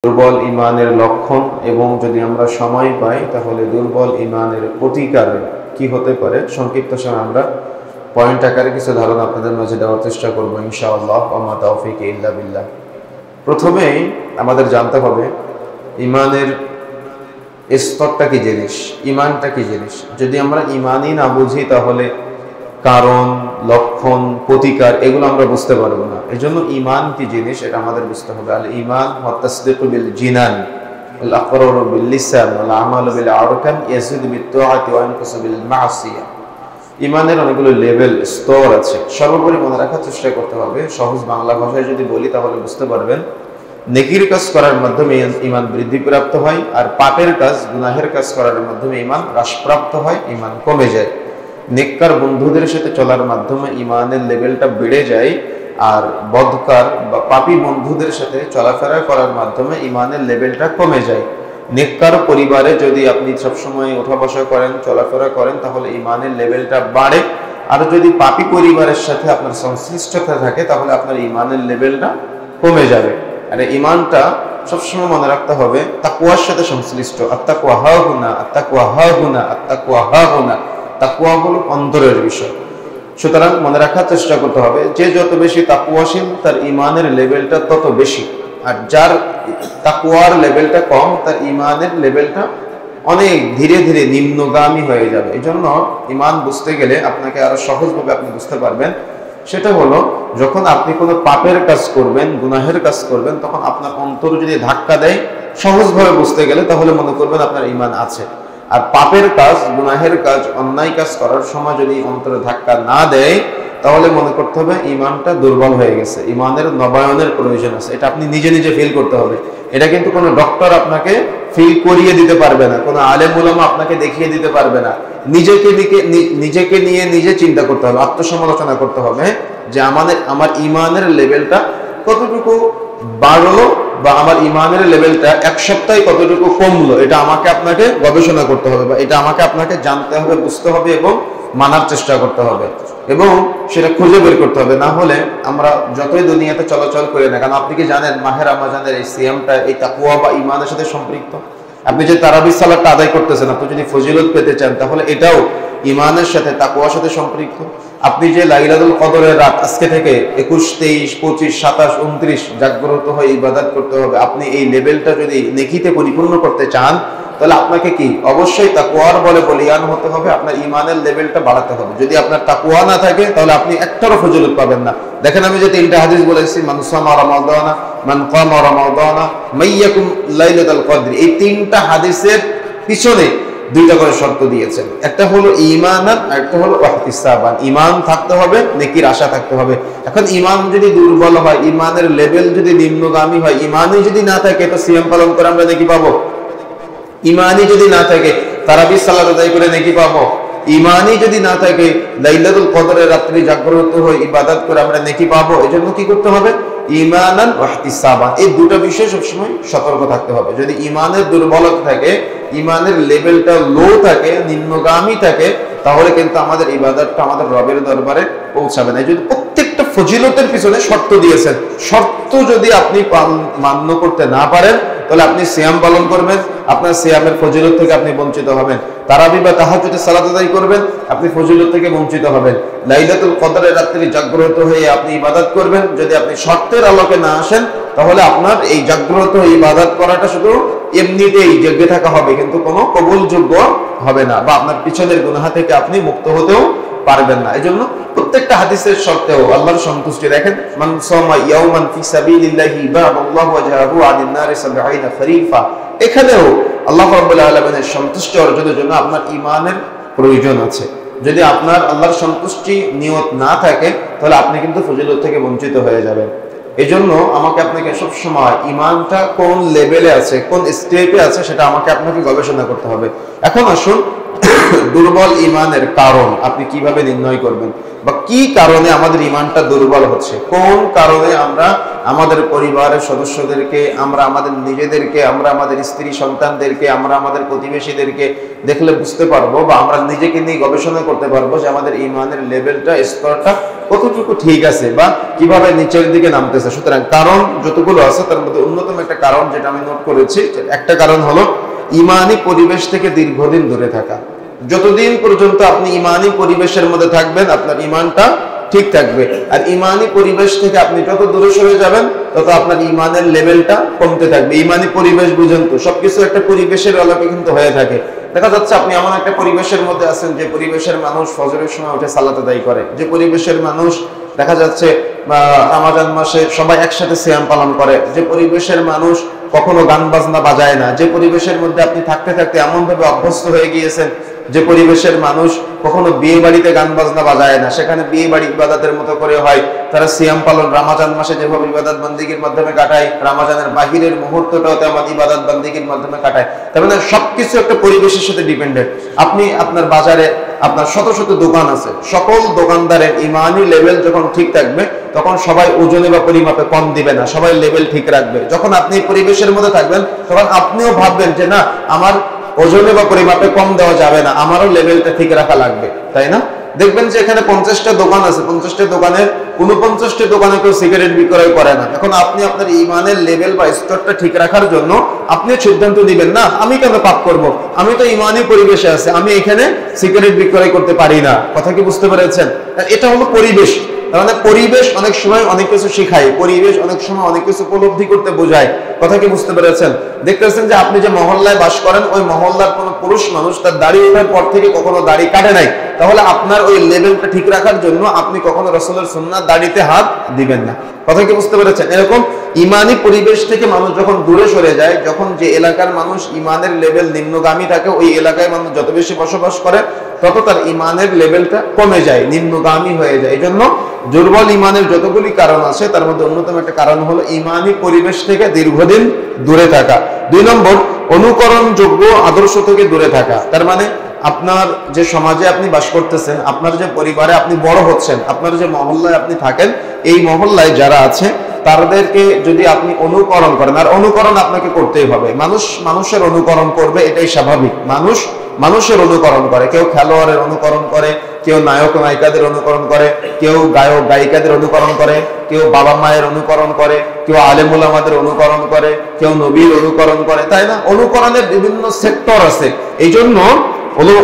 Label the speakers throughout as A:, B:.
A: দুর্বল ইমানের লক্ষণ এবং যদি আমরা সময় পাই তাহলে দুর্বল ইমানের প্রতিকার কি হতে পারে সংক্ষিপ্ত সময় আমরা পয়েন্ট আকারে কিছু ধারণা আপনাদের মাঝে দেওয়ার চেষ্টা করব ইনশাআল্লাহ ওয়া মা তাওফীক ইল্লা বিল্লাহ। প্রথমেই আমাদের জানতে হবে ইমানের স্তরটা কি জিনিস, ইমানটা কি জিনিস। যদি আমরা ইমানই না বুঝি তাহলে কারণ, লক্ষণ, প্রতিকার এগুলো আমরা বুঝতে পারবো না। এই জন্য ইমান কি জিনিস এটা আমাদের বুঝতে হবে। আল ইমান ওয়া তাসদীকু বিল জিনান ওয়াল ইকরারু বিল লিসান ওয়াল আমালু বিল আরকান ইয়াজিদু বিত তাআতি ওয়া ইয়ানকুসু বিল মাসিয়া। ইমানের অনেকগুলো লেভেল, স্তর আছে। সর্বোপরি মনে রাখার চেষ্টা করতে হবে, সহজ বাংলা ভাষায় যদি বলি তাহলে বুঝতে পারবেন, নেকির কাজ করার মাধ্যমে ইমান বৃদ্ধিপ্রাপ্ত হয়, আর পাপের কাজ, গুনাহের কাজ করার মাধ্যমে ইমান হ্রাসপ্রাপ্ত হয়, ইমান কমে যায়। নেককার বন্ধুদের সাথে চলার মাধ্যমে ইমানের লেভেলটা বেড়ে যায়, আর বদকার বা পাপী বন্ধুদের সাথে চলাফেরা করার মাধ্যমে ইমানের লেভেলটা কমে যায়। নেককার পরিবারে যদি আপনি সবসময় ওঠা বসা করেন, চলাফেরা করেন, তাহলে ইমানের লেভেলটা বাড়ে। আর যদি পাপী পরিবারের সাথে আপনার সংশ্লিষ্টতা থাকে তাহলে আপনার ইমানের লেভেলটা কমে যাবে। আর ইমানটা সবসময় মনে রাখতে হবে তাকওয়ার সাথে সংশ্লিষ্ট। আত্তাকওয়া হাহুনা, আত্তাকওয়া হাহুনা, আত্তাকওয়া হাহুনা। তাকওয়া হলো অন্তরের বিষয়। সুতরাং মনে রাখার চেষ্টা করতে হবে, যে যত বেশি তাকওয়াশীল তার ইমানের লেভেলটা তত বেশি, আর যার তাকওয়ার লেভেলটা কম তার ইমানের লেভেলটা অনেক ধীরে ধীরে নিম্নগামী হয়ে যাবে। এই জন্য ইমান বুঝতে গেলে আপনাকে আরো সহজভাবে আপনি বুঝতে পারবেন, সেটা হলো যখন আপনি কোনো পাপের কাজ করবেন, গুনাহের কাজ করবেন, তখন আপনার অন্তর যদি ধাক্কা দেয়, সহজভাবে বুঝতে গেলে তাহলে মনে করবেন আপনার ইমান আছে। আর পাপের কাজ, গুনাহের কাজ, অন্যায় কাজ করার সময় যদি অন্তরে ধাক্কা না দেয় তাহলে মনে করতে হবে ইমানটা দুর্বল হয়ে গেছে, ইমানের নবায়নের প্রয়োজন আছে। এটা আপনি নিজে নিজে ফিল করতে হবে। এটা কিন্তু কোনো ডক্টর আপনাকে ফিল করিয়ে দিতে পারবে না, কোনো আলেম উলামা আপনাকে দেখিয়ে দিতে পারবে না। নিজেকে নিয়ে নিজে চিন্তা করতে হবে, আত্মসমালোচনা করতে হবে যে আমার ইমানের লেভেলটা কতটুকু বাড়লো বা আমার ইমানের লেভেলটা এক সপ্তাহে কতটুকু কমলো। এটা আমাকে আপনাকে গবেষণা করতে হবে, বা এটা আমাকে আপনাকে জানতে হবে, বুঝতে হবে এবং মানার চেষ্টা করতে হবে, এবং সেটা খুঁজে বের করতে হবে। না হলে আমরা যতই দুনিয়াতে চলাচল করি না কেন, আপনি কি জানেন মাহে রমজানের এই সিয়ামটা এই তাকওয়া বা ইমানের সাথে সম্পৃক্ত। আপনি যে তারাবির সালাতটা আদায় করতেছেন, আপনি যদি ফজিলত পেতে চান তাহলে এটাও ইমানের সাথে, তাকওয়ার সাথে সম্পৃক্ত। আপনি যে লাইলাতুল কদরের রাত আজকে থেকে 21, 23, 25, 27, 29 জাগ্রত হয়ে ইবাদত করতে হবে, আপনি এই লেভেলটা যদি নেকিতে পরিপূর্ণ করতে চান তাহলে আপনাকে কি অবশ্যই তাকওয়ার বলে বলিয়ান হতে হবে, আপনার ইমানের লেভেলটা বাড়াতে হবে। যদি আপনার তাকওয়া না থাকে তাহলে আপনি একটারও ফজিলত পাবেন না। দেখেন আমি যে তিনটা হাদিস বলেছি, মান সামা রমাদানা, মান কামা রমাদানা, মাইয়াকুম লাইলাতুল কদর, এই তিনটা হাদিসের পিছনে দুইটা করে শর্ত দিয়েছেন। একটা হলো ঈমানান, আর একটা হলো ইহতিসাবান। ঈমান থাকতে হবে, নেকির আশা থাকতে হবে। এখন ঈমান যদি দুর্বল হয়, ঈমানের লেভেল যদি নিম্নগামী হয়, ঈমানই যদি না থাকে তো সিয়াম পালন করে আমরা নেকি পাবো? ঈমানই যদি না থাকে তারাবির সালাত আদায় করে নেকি পাবো? ঈমানই যদি না থাকে লাইলাতুল কদরের রাত্রি জাগ্রত হয়ে ইবাদত করে আমরা নেকি পাবো? এজন্য কি করতে হবে? ঈমানান ওয়া ইহতিসাবান, এই দুটো বিষয়ে সবসময় সতর্ক থাকতে হবে। যদি ঈমানের দুর্বলতা থাকে, ঈমানের লেভেলটা লো থাকে, নিম্নগামী থাকে, তাহলে কিন্তু আমাদের ইবাদতটা আমাদের রবের দরবারে পৌঁছাবে না। এই জন্য প্রত্যেকটা ফজিলতের পিছনে শর্ত দিয়েছেন। শর্ত যদি আপনি মান্য করতে না পারেন তাহলে আপনি সিয়াম পালন করবেন, আপনার সিয়ামের ফজিলত থেকে আপনি বঞ্চিত হবেন। তারাবি বা তাহাজ্জুদের সালাত আদায় করবেন, আপনি ফজিলত থেকে বঞ্চিত হবেন। লাইলাতুল কদরের রাত্রি জাগ্রত হয়ে আপনি ইবাদত করবেন, যদি আপনি শর্তের আলোকে না আসেন তাহলে আপনার এই জাগ্রত ইবাদত করাটা শুধু এমনিতেই জেগে থাকা হবে, কিন্তু কোনো কবুলযোগ্য হবে না, বা আপনার পিছনের গুনাহ থেকে আপনি মুক্ত হতেও পারবেন না। এজন্য প্রত্যেকটা হাদিসের শর্তেও আল্লাহর সন্তুষ্টি দেখেন, মান সামা ইয়াওমান ফি সাবিলিল্লাহি বা'দাল্লাহু ওয়াজহাহু আনিন নারি 70 খরিফা। এখানেও আল্লাহ রাব্বুল আলামিনের সন্তুষ্টি অর্জনের জন্য আপনার ঈমানের প্রয়োজন আছে। যদি আপনার আল্লাহর সন্তুষ্টি নিয়ত না থাকে তাহলে আপনি কিন্তু ফজিলত থেকে বঞ্চিত হয়ে যাবেন। এজন্য আমাকে আপনাকে সব সময় ঈমানটা কোন লেভেলে আছে, কোন স্টেপে আছে, সেটা আমাকে আপনাকে গবেষণা করতে হবে। এখন আসুন দুর্বল ইমানের কারণ আপনি কিভাবে নির্ণয় করবেন, বা কি কারণে আমাদের ইমানটা দুর্বল হচ্ছে, কোন কারণে আমরা আমাদের পরিবারের সদস্যদেরকে, আমরা আমাদের নিজেদেরকে, আমরা আমাদের স্ত্রী সন্তানদেরকে, আমরা আমাদের প্রতিবেশীদেরকে দেখলে বুঝতে পারবো, বা আমরা নিজেকে নিয়ে গবেষণা করতে পারবো যে আমাদের ইমানের লেভেলটা, স্তরটা কতটুকু ঠিক আছে বা কিভাবে নিচের দিকে নামতেছে। সুতরাং কারণ যতগুলো আছে তার মধ্যে অন্যতম একটা কারণ যেটা আমি নোট করেছি, একটা কারণ হলো ইমানি পরিবেশ থেকে দীর্ঘদিন দূরে থাকা। যতদিন পর্যন্ত আপনি ইমানি পরিবেশের মধ্যে থাকবেন আপনার ইমানটা ঠিক থাকবে, আর ইমানি পরিবেশ থেকে আপনি যত দূরে সরে যাবেন তত আপনার ইমানের লেভেলটা কমতে থাকবে। ইমানি পরিবেশ বুঝেন তো, সবকিছু একটা পরিবেশের আলোকে কিন্তু হয়ে থাকে। দেখা যাচ্ছে আপনি এমন একটা পরিবেশের মধ্যে আছেন যে পরিবেশের মানুষ ফজরের সময় উঠে সালাত আদায় করে, যে পরিবেশের মানুষ দেখা যাচ্ছে রমাজান মাসে সবাই একসাথে সিয়াম পালন করে, যে পরিবেশের মানুষ কখনো গান বাজনা বাজায় না, যে পরিবেশের মধ্যে আপনি থাকতে থাকতে এমন ভাবে অভ্যস্ত হয়ে গিয়েছেন যে পরিবেশের মানুষ কখনো বিয়ে বাড়িতে গান বাজনা বাজায় না, সেখানে বিয়ে বাড়ি ইবাদতের মতো করে হয়, তারা সিয়াম পালন রমাজান মাসে যেভাবে ইবাদত বান্দিগির মাধ্যমে কাটায়, রমাজানের বাহিরের মুহূর্তটাও তেমন ইবাদত বান্দিগির মাধ্যমে কাটায়। তার মানে সবকিছু একটা পরিবেশের সাথে ডিপেন্ডেন্ট। আপনি আপনার বাজারে আপনার শত শত দোকান আছে, সকল দোকানদারের ইমানি লেভেল যখন ঠিক থাকবে তখন সবাই ওজনে বা পরিমাপে কম দিবে না, সবাই লেভেল ঠিক রাখবে। যখন আপনি পরিবেশের মধ্যে থাকবেন তখন আপনিও ভাববেন যে না, আমার ওজনে বা পরিমাপে কম দেওয়া যাবে না, আমারও লেভেলটা ঠিক রাখা লাগবে, তাই না? দেখবেন যে এখানে 50টা দোকান আছে, 50টা দোকানের 49টা দোকানে কেউ সিগারেট বিক্রয় করে না। এখন আপনি আপনার ইমানের লেভেল বা স্তরটা ঠিক রাখার জন্য আপনি সিদ্ধান্ত নেবেন, না আমি কেন পাপ করব, আমি তো ইমানি পরিবেশে আছি, আমি এখানে সিগারেট বিক্রয় করতে পারি না। কথা কি বুঝতে পেরেছেন? এটা হলো পরিবেশ। তার মানে পরিবেশ অনেক সময় অনেক কিছু শেখায়, পরিবেশ অনেক সময় অনেক কিছু উপলব্ধি করতে বোঝায়। কথা কি বুঝতে পেরেছেন? দেখতেছেন যে আপনি যে মহল্লায় বাস করেন ওই মহল্লার কোনো পুরুষ মানুষ তার দাড়ি ওঠার পর থেকে কখনো দাড়ি কাটে নাই, তাহলে আপনার ওই লেভেলটা ঠিক রাখার জন্য আপনি কখনো রাসূলের সুন্নাহ দাড়িতে হাত দিবেন না। কথা কি বুঝতে পেরেছেন? এরকম ইমানি পরিবেশ থেকে মানুষ যখন দূরে সরে যায়, যখন যে এলাকার মানুষ ইমানের লেভেল নিম্নগামী থাকে, ওই এলাকায় মানুষ যত বেশি বসবাস করে তত তার ইমানের লেভেলটা কমে যায়, নিম্নগামী হয়ে যায়। এই জন্য দুর্বল ইমানের যতগুলি কারণ আছে তার মধ্যে অন্যতম একটা কারণ হলো ইমানি পরিবেশ থেকে দীর্ঘদিন দূরে থাকা। 2 নম্বর, অনুকরণযোগ্য আদর্শ থেকে দূরে থাকা। তার মানে আপনার যে সমাজে আপনি বাস করতেছেন, আপনার যে পরিবারে আপনি বড় হচ্ছেন, আপনার যে মহল্লায় আপনি থাকেন, এই মহল্লায় যারা আছে তাদেরকে যদি আপনি অনুকরণ করেন, আর অনুকরণ আপনাকে করতেই হবে, মানুষ মানুষের অনুকরণ করবে, এটাই স্বাভাবিক। মানুষ মানুষের অনুকরণ করে, কেউ খেলোয়াড়ের অনুকরণ করে, কেউ নায়ক নায়িকাদের অনুকরণ করে, কেউ গায়ক গায়িকাদের অনুকরণ করে, কেউ বাবা মায়ের অনুকরণ করে, কেউ আলেম উলামাদের অনুকরণ করে, কেউ নবীর অনুকরণ করে, তাই না? অনুকরণের বিভিন্ন সেক্টর আছে। এই জন্য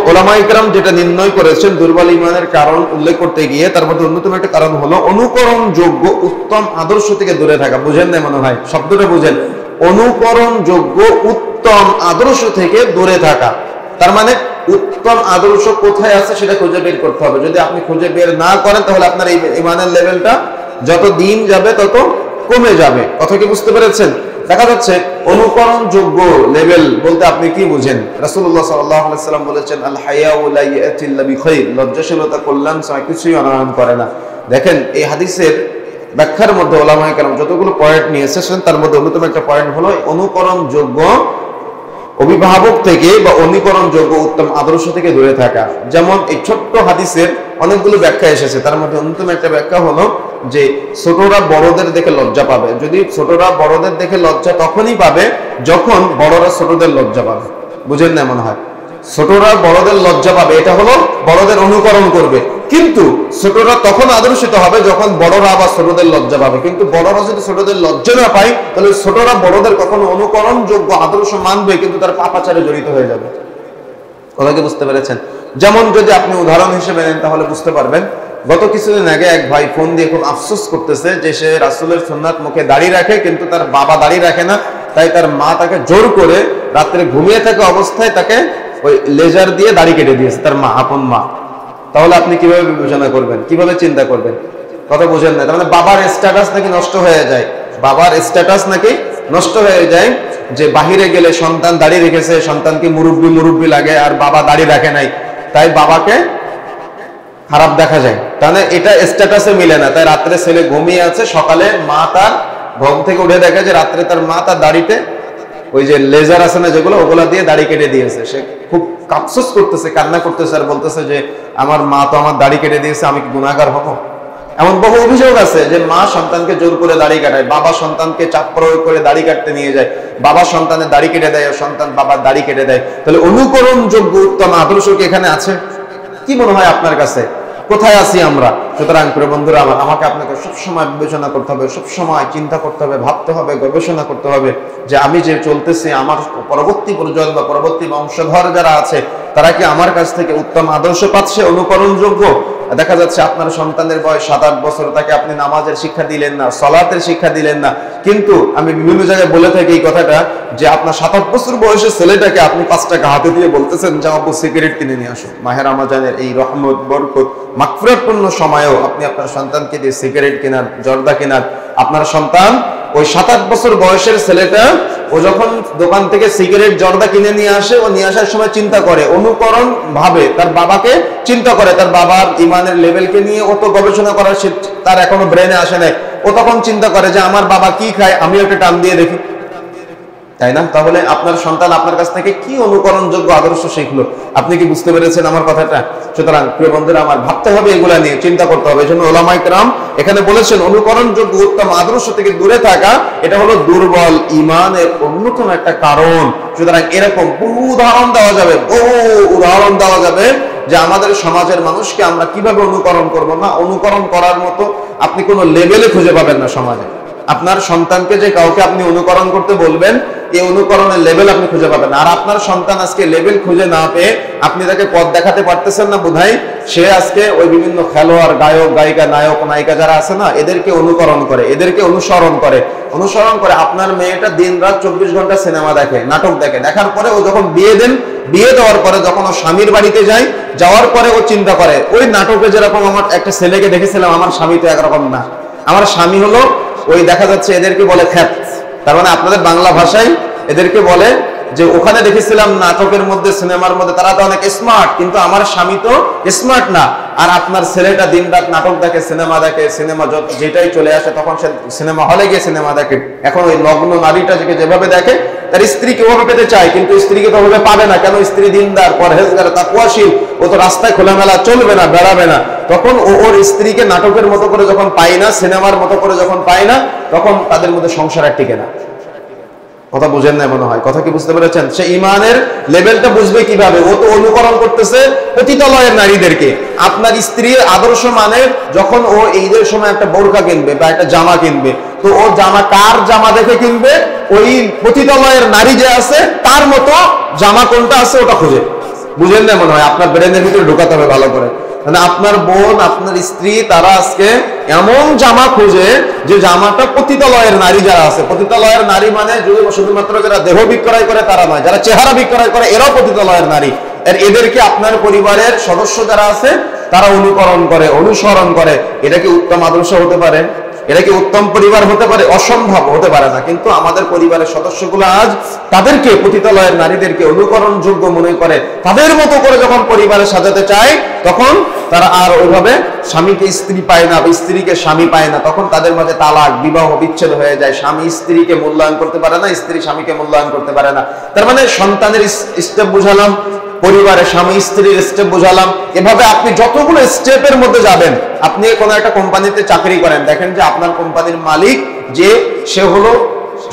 A: ওলামা ইকরাম যেটা নির্ণয় করেছেন দুর্বল ইমানের কারণ উল্লেখ করতে গিয়ে তার মধ্যে অন্যতম একটা কারণ হলো অনুকরণযোগ্য উত্তম আদর্শ থেকে দূরে থাকা। বুঝেন না মনে হয়? শব্দটা বুঝেন, অনুকরণযোগ্য উত্তম আদর্শ থেকে দূরে থাকা। তার মানে উত্তম আদর্শ কোথায় আছে সেটা খুঁজে বের করতে হবে। যদি আপনি খুঁজে বের না করেন তাহলে আপনার এই ইমানের লেভেলটা যত দিন যাবে তত কমে যাবে। কথা কি বুঝতে পেরেছেন? দেখা যাচ্ছে অনুকরণযোগ্য লেভেল বলতে আপনি কি বুঝেন? রাসূলুল্লাহ সাল্লাল্লাহু আলাইহি ওয়াসাল্লাম বলেছেন, আল হায়াউ লা ইয়াতি ইল্লা বিখাইর, লজ্জাশীলতা কল্যাণ ছাড়া কিছুই অনায়ন করে না। দেখেন এই হাদিসের ব্যাখ্যার মধ্যে ওলামায়ে কেরাম যতগুলো পয়েন্ট নিয়ে এসেছেন তার মধ্যে অন্যতম একটা পয়েন্ট হলো অনুকরণযোগ্য অভিভাবক থেকে বা অনুকরণযোগ্য উত্তম আদর্শ থেকে দূরে থাকা। যেমন এই ছোট্ট হাদিসের অনেকগুলো ব্যাখ্যা এসেছে, তার মধ্যে অন্যতম একটা ব্যাখ্যা হলো যে ছোটরা বড়দের দেখে লজ্জা পাবে। যদি ছোটরা বড়দের দেখে লজ্জা তখনই পাবে যখন বড়রা ছোটদের লজ্জা পাবে। বুঝেন না মনে হয়? ছোটরা বড়দের লজ্জা পাবে, এটা হলো বড়দের অনুকরণ করবে, কিন্তু ছোটরা তখন আদর্শিত হবে যখন বড়রা আবার ছোটদের লজ্জা পাবে। কিন্তু বড়রা যদি ছোটদের লজ্জা না পায় তাহলে ছোটরা বড়দের কখনো অনুকরণযোগ্য আদর্শ মানবে, কিন্তু তার পাপাচারে জড়িত হয়ে যাবে। কথা কি বুঝতে পেরেছেন? যেমন যদি আপনি উদাহরণ হিসেবে নেন তাহলে বুঝতে পারবেন। গত কিছুদিন আগে এক ভাই ফোন দিয়ে খুব আফসোস করতেছে যে সে রাসূলের সুন্নাত মুখে দাড়ি রাখে কিন্তু তার বাবা দাড়ি রাখে না, তাই তার মা তাকে জোর করে রাত্রে ঘুমিয়ে থাকা অবস্থায় তাকে ওই লেজার দিয়ে দাড়ি কেটে দিয়েছে, তার মা, আপন মা। তাহলে আপনি কিভাবে বিবেচনা করবেন, কিভাবে চিন্তা করবেন? কথা বুঝেন না? তার মানে বাবার স্ট্যাটাস নাকি নষ্ট হয়ে যায়, বাবার স্ট্যাটাস নাকি নষ্ট হয়ে যায় যে বাহিরে গেলে সন্তান দাড়ি রেখেছে, সন্তানকে মুরব্বি মুরব্বি লাগে, আর বাবা দাড়ি রাখে নাই, তাই বাবাকে খারাপ দেখা যায়। তাহলে এটা স্ট্যাটাসে মিলে না। তাই রাত্রে ছেলে ঘুমিয়ে আছে, সকালে মা তার ঘুম থেকে উঠে দেখে যে রাত্রে তার মা তার দাড়িতে ওই যে লেজার আছে না যেগুলো, ওগুলা দিয়ে দাড়ি কেটে দিয়েছে। সে খুব আফসোস করতেছে, কান্না করতেছে, আর বলতেছে যে আমার মা তো আমার দাড়ি কেটে দিয়েছে, আমি কি গুনাহগার হবো? এমন বহু অভিযোগ আছে যে মা সন্তানকে জোর করে দাড়ি কাটায়, বাবা সন্তানকে চাপ প্রয়োগ করে দাড়ি কাটতে নিয়ে যায়, বাবা সন্তানের দাড়ি কেটে দেয়, সন্তান বাবার দাড়ি কেটে দেয়। তাহলে অনুকরণযোগ্য উত্তম আদর্শ কি এখানে আছে? কি মনে হয় আপনার কাছে? কোথায় আছি আমরা? সুতরাং প্রিয় বন্ধুরা আমার, আমাকে আপনাকে সবসময় বিবেচনা করতে হবে, সবসময় চিন্তা করতে হবে, ভাবতে হবে, গবেষণা করতে হবে যে আমি যে চলতেছি, আমার পরবর্তী প্রজন্ম বা পরবর্তী বংশধর যারা আছে তারা কি আমার কাছ থেকে উত্তম আদর্শ পাচ্ছে, অনুকরণযোগ্য? দেখা যাচ্ছে আপনার সন্তানের বয়স 7-8 বছর, তাকে আপনি নামাজের শিক্ষা দিলেন না, সালাতের শিক্ষা দিলেন না, কিন্তু আমি বিভিন্ন জায়গায় বলে থাকি এই কথাটা যে আপনার 7-8 বছর বয়সের ছেলেটাকে আপনি 5 টাকা হাতে দিয়ে বলতেছেন যে আব্বু সিগারেট কিনে নিয়ে আসো। মাহে রমজানের এই রহমত, বরকত, মাগফিরাতপূর্ণ সময়েও আপনি আপনার সন্তানকে দিয়ে সিগারেট কেনার, জর্দা কেনার, আপনার সন্তান ওই 7-8 বছর বয়সের ছেলেটা ও যখন দোকান থেকে সিগারেট, জর্দা কিনে নিয়ে আসে, ও নিয়ে আসার সময় চিন্তা করে, অনুকরণ ভাবে তার বাবাকে চিন্তা করে, তার বাবার ইমানের লেভেলকে নিয়ে ও তো গবেষণা করার তার এখনো ব্রেনে আসে নাই। ও তখন চিন্তা করে যে আমার বাবা কি খায়, আমিও একটা টান দিয়ে দেখি, তাই না? তাহলে আপনার সন্তান আপনার কাছ থেকে কি অনুকরণযোগ্য আদর্শ শিখলো? আপনি কি বুঝতে পেরেছেন আমার কথাটা? সুতরাং প্রিয় বন্ধুরা আমার, ভাবতে হবে, এগুলা নিয়ে চিন্তা করতে হবে। এই জন্য ওলামায়ে কেরাম এখানে বলেছেন অনুকরণযোগ্য উত্তম আদর্শ থেকে দূরে থাকা এটা হলো দুর্বল ঈমানের অন্যতম একটা কারণ। সুতরাং এরকম বহু উদাহরণ দেওয়া যাবে যে আমাদের সমাজের মানুষকে আমরা কিভাবে অনুকরণ করব না, অনুকরণ করার মতো আপনি কোনো লেভেলে খুঁজে পাবেন না সমাজে। আপনার সন্তানকে যে কাউকে আপনি অনুকরণ করতে বলবেন, এই অনুকরণের লেভেল আপনি খুঁজে পাবেন। আর আপনার সন্তান আজকে লেভেল খুঁজে না পেয়ে আপনি তাকে পথ দেখাতে পারতেছেন না বোধহয়, সে আজকে ওই বিভিন্ন খেলোয়াড়, গায়ক, গায়িকা, নায়ক, নায়িকা যারা আছে না, এদেরকে অনুকরণ করে, এদেরকে অনুসরণ করে। আপনার মেয়েটা দিন রাত 24 ঘন্টা সিনেমা দেখে, নাটক দেখে, দেখার পরে ও যখন বিয়ে দেওয়ার পরে যখন ও স্বামীর বাড়িতে যায়, যাওয়ার পরে ও চিন্তা করে ওই নাটকে যেরকম আমার একটা ছেলেকে দেখেছিলাম, আমার স্বামী তো একরকম না, আমার স্বামী হলো ওই, দেখা যাচ্ছে এদেরকে বলে খ্যাত, তার মানে আপনাদের বাংলা ভাষায় এদেরকে বলে যে ওখানে দেখেছিলাম নাটকের মধ্যে, সিনেমার মধ্যে তারা তো অনেক স্মার্ট, কিন্তু আমার স্বামী তো স্মার্ট না। আর আপনার ছেলেটা দিন রাত নাটক দেখে, সিনেমা দেখে, সিনেমা যেটাই চলে আসে তখন সে সিনেমা হলে গিয়ে সিনেমা দেখে। এখন ওই নগ্ন নারীটা যেভাবে দেখে, তার স্ত্রীকে ওভাবে পেতে চায়, কিন্তু স্ত্রীকে তো ওভাবে পাবে না। কেন? স্ত্রী দিনদার, পরহেজগার, তাকওয়াশীল, ও তো রাস্তায় খোলামেলা চলবে না, বেড়াবে না। তখন ওর স্ত্রীকে নাটকের মতো করে যখন পায় না, সিনেমার মতো করে যখন পায় না, তখন তাদের মধ্যে সংসার আর টিকে না। কথা বুঝেন না মনে হয়? কথা কি বুঝতে পেরেছেন? সে ইমানের লেভেলটা বুঝবে কিভাবে? ও তো অনুকরণ করতেছে পতিতালয়ের নারীদেরকে। আপনার স্ত্রীর আদর্শ মানে যখন ও ঈদের সময় একটা বোরকা কিনবে বা একটা জামা কিনবে, তো ও জামা কার জামা দেখে কিনবে? ওই পতিতালয়ের নারী যে আছে তার মতো জামা কোনটা আছে ওটা খুঁজে। বুঝেন না মনে হয়? আপনার ব্রেনের ভিতরে ঢোকাতে হবে ভালো করে। মানে আপনার বোন, আপনার স্ত্রী, তারা আজকে এমন জামা খুঁজে যে জামাটা পতিতালয়ের নারী যারা আছে, পতিতালয়ের নারী মানে শুধুমাত্র যারা দেহ বিক্রয় করে তারা নয়, যারা চেহারা বিক্রয় করে এরাও পতিতালয়ের নারী। এদেরকে আপনার পরিবারের সদস্য যারা আছে তারা অনুকরণ করে, অনুসরণ করে। এটা কি উত্তম আদর্শ হতে পারে? এটা কি উত্তম পরিবার হতে পারে? অসম্ভব, হতে পারে না। কিন্তু আমাদের পরিবারের সদস্যগুলো আজ তাদেরকে, পতিতালয়ের নারীদেরকে অনুকরণযোগ্য মনে করে, তাদের মতো করে যখন পরিবারে সাজাতে চায়, তখন তারা আর ওইভাবে স্বামীকে স্ত্রী পায় না, স্ত্রীকে স্বামী পায় না। তখন তাদের মাঝে তালাক, বিবাহ বিচ্ছেদ হয়ে যায়। স্বামী স্ত্রীকে মূল্যায়ন করতে পারে না, স্ত্রী স্বামীকে মূল্যায়ন করতে পারে না। তার মানে সন্তানের স্টেপ বুঝালাম, পরিবারে স্বামী স্ত্রীর স্টেপ বুঝালাম। এভাবে আপনি যতগুলো স্টেপের মধ্যে যাবেন, আপনি কোনো একটা কোম্পানিতে চাকরি করেন, দেখেন যে আপনার কোম্পানির মালিক যে সে হলো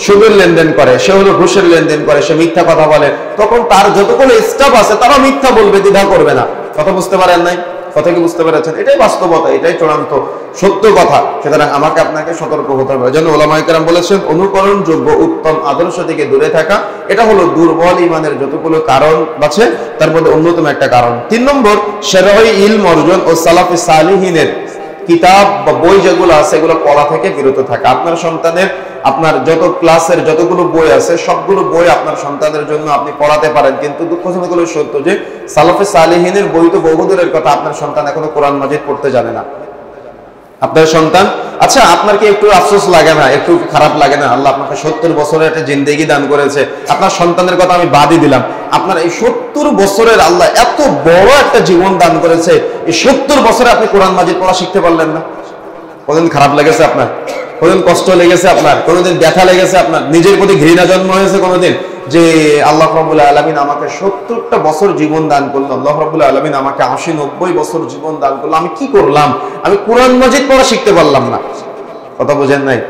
A: সুদের লেনদেন করে, সে হলো ঘুষের লেনদেন করে, সে মিথ্যা কথা বলে, তখন তার যতগুলো স্টাফ আছে তারা মিথ্যা বলবে, দ্বিধা করবে না। কথা বুঝতে পারেন নাই? কথা কি বুঝতে পেরেছেন? এটাই বাস্তবতা, এটাই চূড়ান্ত সত্য কথা। সুতরাং আমাকে আপনাকে সতর্ক হতে হবে। যেন ওলামায়ে কেরাম বলেছেন অনুকরণযোগ্য উত্তম আদর্শ থেকে দূরে থাকা এটা হলো দুর্বল ইমানের যতগুলো কারণ আছে তার মধ্যে অন্যতম একটা কারণ। 3 নম্বর, শরঈ ইলম অর্জন ও সালাফে সালিহিনের কিতাব বা বই যেগুলো আছে এগুলো পড়া থেকে বিরত থাকা। আপনার সন্তানের, আপনার যত ক্লাসের যতগুলো বই আছে সবগুলো বই আপনার সন্তানের জন্য আপনি পড়াতে পারেন, কিন্তু দুঃখজনক হলো সত্য যে সালাফে সালিহিনের বই তো বহুদূরের কথা, আপনার সন্তান এখনো কোরআন মাজিদ পড়তে জানে না। আপনার সন্তান, আচ্ছা আপনার কি একটু আফসোস লাগে না, একটু খারাপ লাগে না? আল্লাহ আপনাকে 70 বছরের একটা জিন্দেগি দান করেছে। আপনার সন্তানের কথা আমি বাদই দিলাম, আপনার এই 70 বছরের আল্লাহ এত বড় একটা জীবন দান করেছে, এই 70 বছরে আপনি কোরআন মাজিদ পড়া শিখতে পারলেন না? কতদিন খারাপ লেগেছে আপনার? কোনদিন কষ্ট লেগেছে আপনার, কোনদিন ব্যথা লেগেছে আপনার, নিজের প্রতি ঘৃণা জন্ম হয়েছে কোনদিন যে আল্লাহ রাব্বুল আলামিন আমাকে 70টা বছর জীবন দান করলো, আল্লাহ রাব্বুল আলামিন আমাকে 80-90 বছর জীবন দান করলো, আমি কি করলাম? আমি কোরআন মাজিদ পড়া শিখতে পারলাম না। কথা বুঝেন নাই?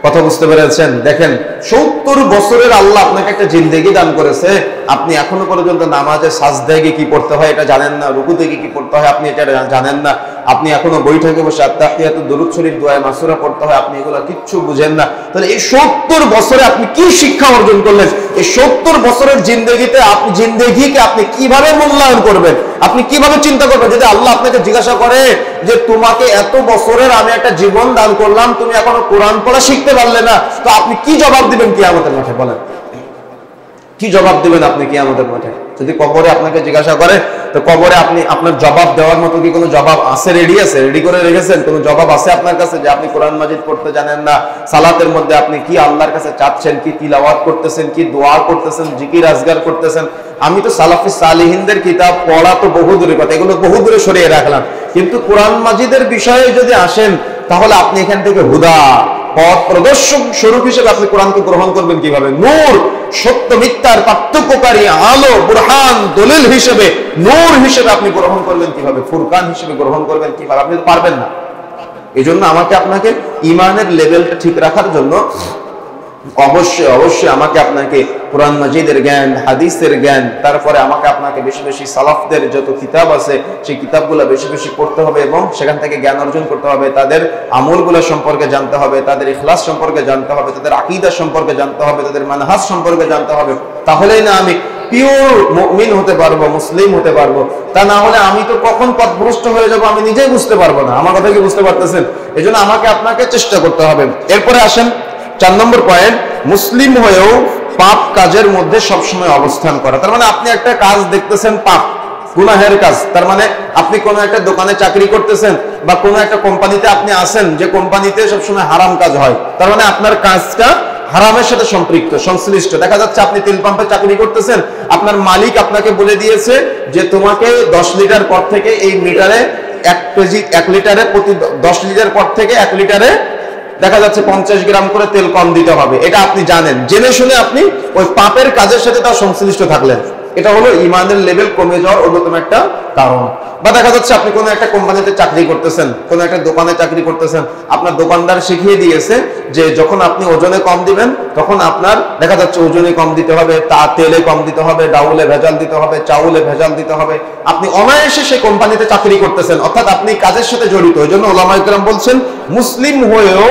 A: কথা বুঝতে পেরেছেন? দেখেন 70 বছরের আল্লাহ আপনাকে একটা জিন্দেগি দান করেছে, আপনি এখনো পর্যন্ত নামাজে সাজদায় গিয়ে কি পড়তে হয় এটা জানেন না, রুকুতে গিয়ে কি পড়তে হয় আপনি এটা জানেন না, আপনি এখনো বৈঠকে বসে আত্তাহিয়াতু দুরূদ শরীফ দোয়া মাসুরা পড়তে হয় আপনি এগুলো কিচ্ছু বুঝেন না। তাহলে এই 70 বছরে আপনি কি শিক্ষা অর্জন করলেন? এই 70 বছরের জিন্দেগিতে আপনি জিন্দেগিকে আপনি কিভাবে মূল্যায়ন করবেন? আপনি কিভাবে চিন্তা করবেন যদি আল্লাহ আপনাকে জিজ্ঞাসা করে যে তোমাকে এত বছরের আমি একটা জীবন দান করলাম, তুমি এখনো কোরআন পড়া শিখতে পারলে না, তো আপনি কি জবাব দিবেন কিয়ামতের মাঠে? বলেন, কি জবাব দিবেন আপনি কিয়ামতের মাঠে? যদি কবরে আপনাকে জিজ্ঞাসা করে, তো কবরে আপনি আপনার জবাব দেওয়ার মতো কি কোনো জবাব আছে? রেডি আছে? রেডি করে রেখেছেন? কোনো জবাব আছে আপনার কাছে যে আপনি কোরআন মাজিদ পড়তে জানেন না, সালাতের মধ্যে আপনি কি আল্লাহর কাছে চাচ্ছেন, কি তিলাওয়াত করতেছেন, কি দোয়া করতেছেন, জিকির আজগার করতেছেন? আমি তো সালাফি সালিহিনদের কিতাব পড়া তো বহু দূরের কথা, এগুলো বহু দূরে সরিয়ে রাখলাম, কিন্তু কোরআন মাজিদের বিষয়ে যদি আসেন তাহলে আপনি এখান থেকে হুদা পথ প্রদর্শক স্বরূপ হিসেবে আপনি কোরআনকে গ্রহণ করবেন কিভাবে? নূর, সত্য মিথ্যার পার্থক্যকারী আলো, বুরহান, দলিল হিসেবে, নূর হিসেবে আপনি গ্রহণ করবেন কিভাবে? ফুরকান হিসেবে গ্রহণ করবেন কিভাবে? আপনি তো পারবেন না। এই জন্য আমাকে আপনাকে ইমানের লেভেলটা ঠিক রাখার জন্য অবশ্যই অবশ্যই আমাকে আপনাকে কোরআন মাজিদের জ্ঞান, হাদিসের জ্ঞান, তারপরে আমাকে আপনাকে বেশি বেশি সালাফদের যত কিতাব আছে সেই কিতাবগুলো বেশি বেশি পড়তে হবে এবং সেখান থেকে জ্ঞান অর্জন করতে হবে, তাদের আমলগুলো সম্পর্কে জানতে হবে, তাদের ইখলাস সম্পর্কে জানতে হবে, তাদের আকীদা সম্পর্কে জানতে হবে, তাদের মানহাজ সম্পর্কে জানতে হবে। তাহলেই না আমি পিওর মুমিন হতে পারবো, মুসলিম হতে পারবো। তা না হলে আমি তো কখন পথভ্রষ্ট হয়ে যাবো আমি নিজেই বুঝতে পারবো না। আমার কথা কি বুঝতে পারতেছেন? এই জন্য আমাকে আপনাকে চেষ্টা করতে হবে। এরপরে আসেন 4 নম্বর পয়েন্ট, মুসলিম হয়েও পাপ কাজের মধ্যে সবসময় অবস্থান করা। তার মানে আপনি একটা কাজ দেখতেছেন পাপ, গুনাহের কাজ, তার মানে আপনি কোনো একটা দোকানে চাকরি করতেছেন বা কোনো একটা কোম্পানিতে আপনি আছেন যে কোম্পানিতে সবসময় হারাম কাজ হয়, তার মানে আপনার কাজটা হারামের সাথে সম্পৃক্ত, সংশ্লিষ্ট। দেখা যাচ্ছে আপনি তেল পাম্পে চাকরি করতেছেন, আপনার মালিক আপনাকে বলে দিয়েছে যে তোমাকে 10 লিটার পর থেকে এই মিটারে 1 লিটারে প্রতি 10 লিটার পর থেকে 1 লিটারে দেখা যাচ্ছে 50 গ্রাম করে তেল কম দিতে হবে। এটা আপনি জানেন, জেনে শুনে আপনি ওই পাপের কাজের সাথে তার সংশ্লিষ্ট থাকলেন। এটা হলো ইমানের লেভেল কমে যাওয়ার অন্যতম একটা কারণ। বা দেখা যাচ্ছে আপনি কোনো একটা কোম্পানিতে চাকরি করতেছেন, কোনো একটা দোকানে চাকরি করতেছেন, আপনার দোকানদার শিখিয়ে দিয়েছে যে যখন আপনি ওজনে কম দিবেন তখন আপনার দেখা যাচ্ছে ওজনে কম দিতে হবে, তা তেলে কম দিতে হবে, ডাউলে ভেজাল দিতে হবে, চাউলে ভেজাল দিতে হবে। আপনি অনায়াসে সেই কোম্পানিতে চাকরি করতেছেন, অর্থাৎ আপনি কাজের সাথে জড়িত। এই জন্য ওলামায়ে কেরাম বলছেন মুসলিম হয়েও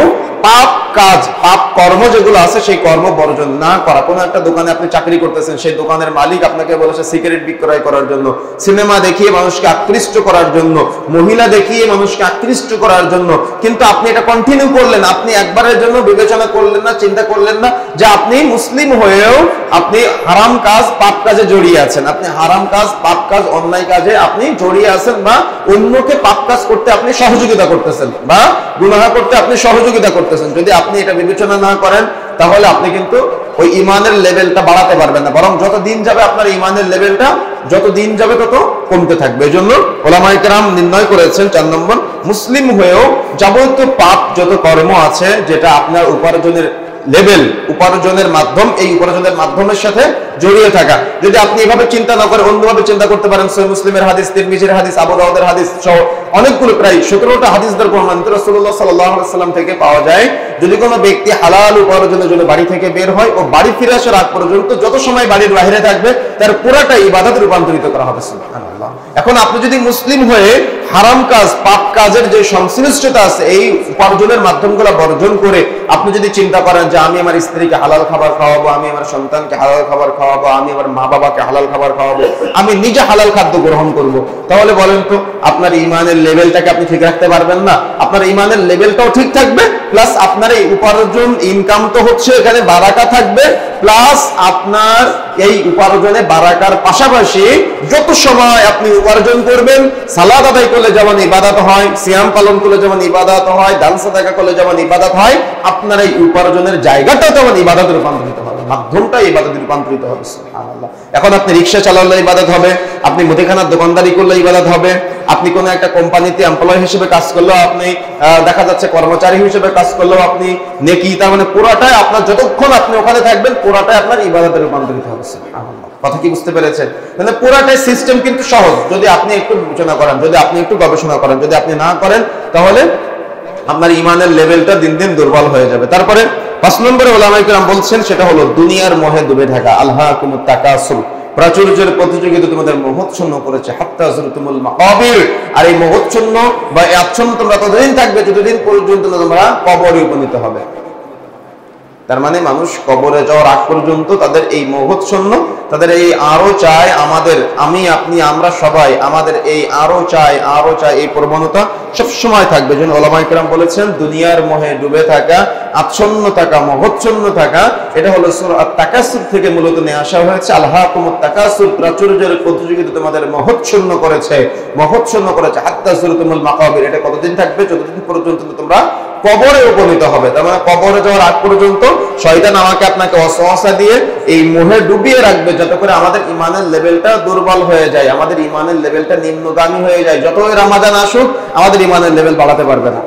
A: পাপ কাজ, পাপ কর্ম যেগুলো আছে সেই কর্ম বর্জন না করা। কোনো একটা দোকানে আপনি চাকরি করতেছেন, সেই দোকানের মালিক আপনাকে বলেছে সিগারেট বিক্রয় করার জন্য, সিনেমা দেখিয়ে মানুষকে আকৃষ্ট করার জন্য, মহিলা দেখিয়ে মানুষকে আকৃষ্ট করার জন্য, কিন্তু আপনি এটা কন্টিনিউ করলেন। আপনি একবারের জন্য বিবেচনা করলেন না, চিন্তা করলেন না যে আপনি মুসলিম হয়েও আপনি হারাম কাজ, পাপ কাজে জড়িয়ে আছেন। আপনি হারাম কাজ, পাপ কাজ, অন্যায় কাজে আপনি জড়িয়ে আছেন, বা অন্যকে পাপ কাজ করতে আপনি সহযোগিতা করতেছেন, বা গুনাহ করতে আপনি সহযোগিতা করতেছেন। যদি আপনি এটা বিবেচনা না করেন তাহলে আপনি কিন্তু ওই ইমানের লেভেলটা বাড়াতে পারবেন না, বরং যত দিন যাবে আপনার ইমানের লেভেলটা যত দিন যাবে তত কমতে থাকবে। এই জন্য ওলামায়ে কেরাম নির্ণয় করেছেন 4 নম্বর, মুসলিম হয়েও যাবতীয় পাপ যত কর্ম আছে যেটা আপনার উপার্জনের লেভেল, উপার্জনের মাধ্যম, এই উপার্জনের মাধ্যমের সাথে জড়িয়ে থাকা, যদি আপনি এভাবে চিন্তা না করে অন্যভাবে চিন্তা করতে পারেন, সহিহ মুসলিমের হাদিস, তিরমিজির হাদিস, আবু দাউদের হাদিস সহ অনেকগুলো প্রায় 17টা হাদিস দ্বারা প্রমাণিত রাসূলুল্লাহ সাল্লাল্লাহু আলাইহি ওয়াসাল্লাম থেকে পাওয়া যায়, যদি কোনো ব্যক্তি হালাল উপার্জনের জন্য বাড়ি থেকে বের হয় ও বাড়ি ফিরে আসার আগ পর্যন্ত যত সময় বাড়ির বাইরে থাকবে তার পুরাটা ইবাদতে রূপান্তরিত করা হবে। সুবহানাল্লাহ। এখন আপনি যদি মুসলিম হয়ে হারাম কাজ, পাপ কাজের যে সংশ্লিষ্টতা আছে এই উপার্জনের মাধ্যমগুলো বর্জন করে আপনি যদি চিন্তা করেন যে আমি আমার স্ত্রীকে হালাল খাবার খাওয়াবো, আমি আমার সন্তানকে হালাল খাবার খাওয়াবো, আমি আমার মা বাবাকে হালাল খাবার খাওয়াবো, আমি নিজে হালাল খাদ্য গ্রহণ করব, তাহলে বলেন তো আপনার ইমানের লেভেলটাকে আপনি ঠিক রাখতে পারবেন না? আপনার ইমানের লেভেলটাও ঠিক থাকবে, প্লাস আপনার এই উপার্জন ইনকাম তো হচ্ছে এখানে বারাকা থাকবে, প্লাস আপনার এই উপার্জনে বারাকার পাশাপাশি যত সময় আপনি উপার্জন করবেন, সালাত আদায় করলে যেমন ইবাদত হয়, সিয়াম পালন করলে যেমন ইবাদত হয়, দান সাদাকা করলে যেমন ইবাদত হয়, আপনার এই উপার্জনের জায়গাটাও তেমন ইবাদতে রূপান্তরিত হবে। মাধ্যমটা ইবাদতে রূপান্তরিত হবে। সুবহানাল্লাহ। এখন আপনি রিকশা চালালে ইবাদত হবে, আপনি মুদিখানার দোকানদারি করলে ইবাদত হবে, আপনি কোনো একটা কোম্পানিতে এমপ্লয় হিসেবে কাজ করলেও, আপনি দেখা যাচ্ছে কর্মচারী হিসেবে কাজ করলেও আপনি নেকি, তার মানে পুরাটাই আপনার, যতক্ষণ আপনি ওখানে থাকবেন পুরাটাই আপনার ইবাদতে রূপান্তরিত হবে। সুবহানাল্লাহ। কথা কি বুঝতে পেরেছেন? মানে পুরাটাই সিস্টেম কিন্তু সহজ, যদি আপনি একটু বিবেচনা করেন, যদি আপনি একটু গবেষণা করেন। যদি আপনি না করেন তাহলে আপনার ইমানের লেভেলটা দিন দিন দুর্বল হয়ে যাবে। তারপরে 5 নম্বরে উলামায়ে কেরাম বলছেন, সেটা হলো দুনিয়ার মোহে ডুবে থাকা। আলহাকুমুত তাকাসুর, প্রাচুর্যের প্রতিযোগিতা তোমাদের মোহচ্ছন্ন করেছে, হাত্তা যুরতুমুল মাকাবির। আর এই মোহচ্ছন্ন বা আচ্ছন্ন তোমরা ততদিন থাকবে যতদিন পর্যন্ত তোমরা কবরে উপনীত হবে। তার মানে মানুষ কবরে যাওয়ার আগ পর্যন্ত তাদের এই মোহচ্ছন্ন, তাদের এই আরো চাই, আমাদের, আমি, আপনি, আমরা সবাই, আমাদের এই আরো চাই এই প্রবণতা সবসময় থাকবে। যেন উলামায়ে কেরাম বলেছেন দুনিয়ার মোহে ডুবে থাকা, আচ্ছন্ন থাকা, মোহচ্ছন্ন থাকা, এটা হলো সূরা আত-তাকাসুর থেকে মূলত নিয়ে আসা হয়েছে। আলহাকুমুত তাকাসুর, প্রাচুর্যের প্রতিযোগিতা তোমাদের মোহচ্ছন্ন করেছে হাত্তা যুরতুমুল মাকাবির। এটা কতদিন থাকবে? যতদিন পর্যন্ত তোমরা কবরে উপনীত হবে। তার মানে কবরে যাওয়ার আগ পর্যন্ত শয়তান আমাকে আপনাকে ওয়াসওয়াসা দিয়ে এই মোহে ডুবিয়ে রাখবে, যাতে করে আমাদের ইমানের লেভেলটা দুর্বল হয়ে যায়, আমাদের ইমানের লেভেলটা নিম্নগামী হয়ে যায়। যতই রমাদান আসুক আমাদের ইমানের লেভেল বাড়াতে পারবে না।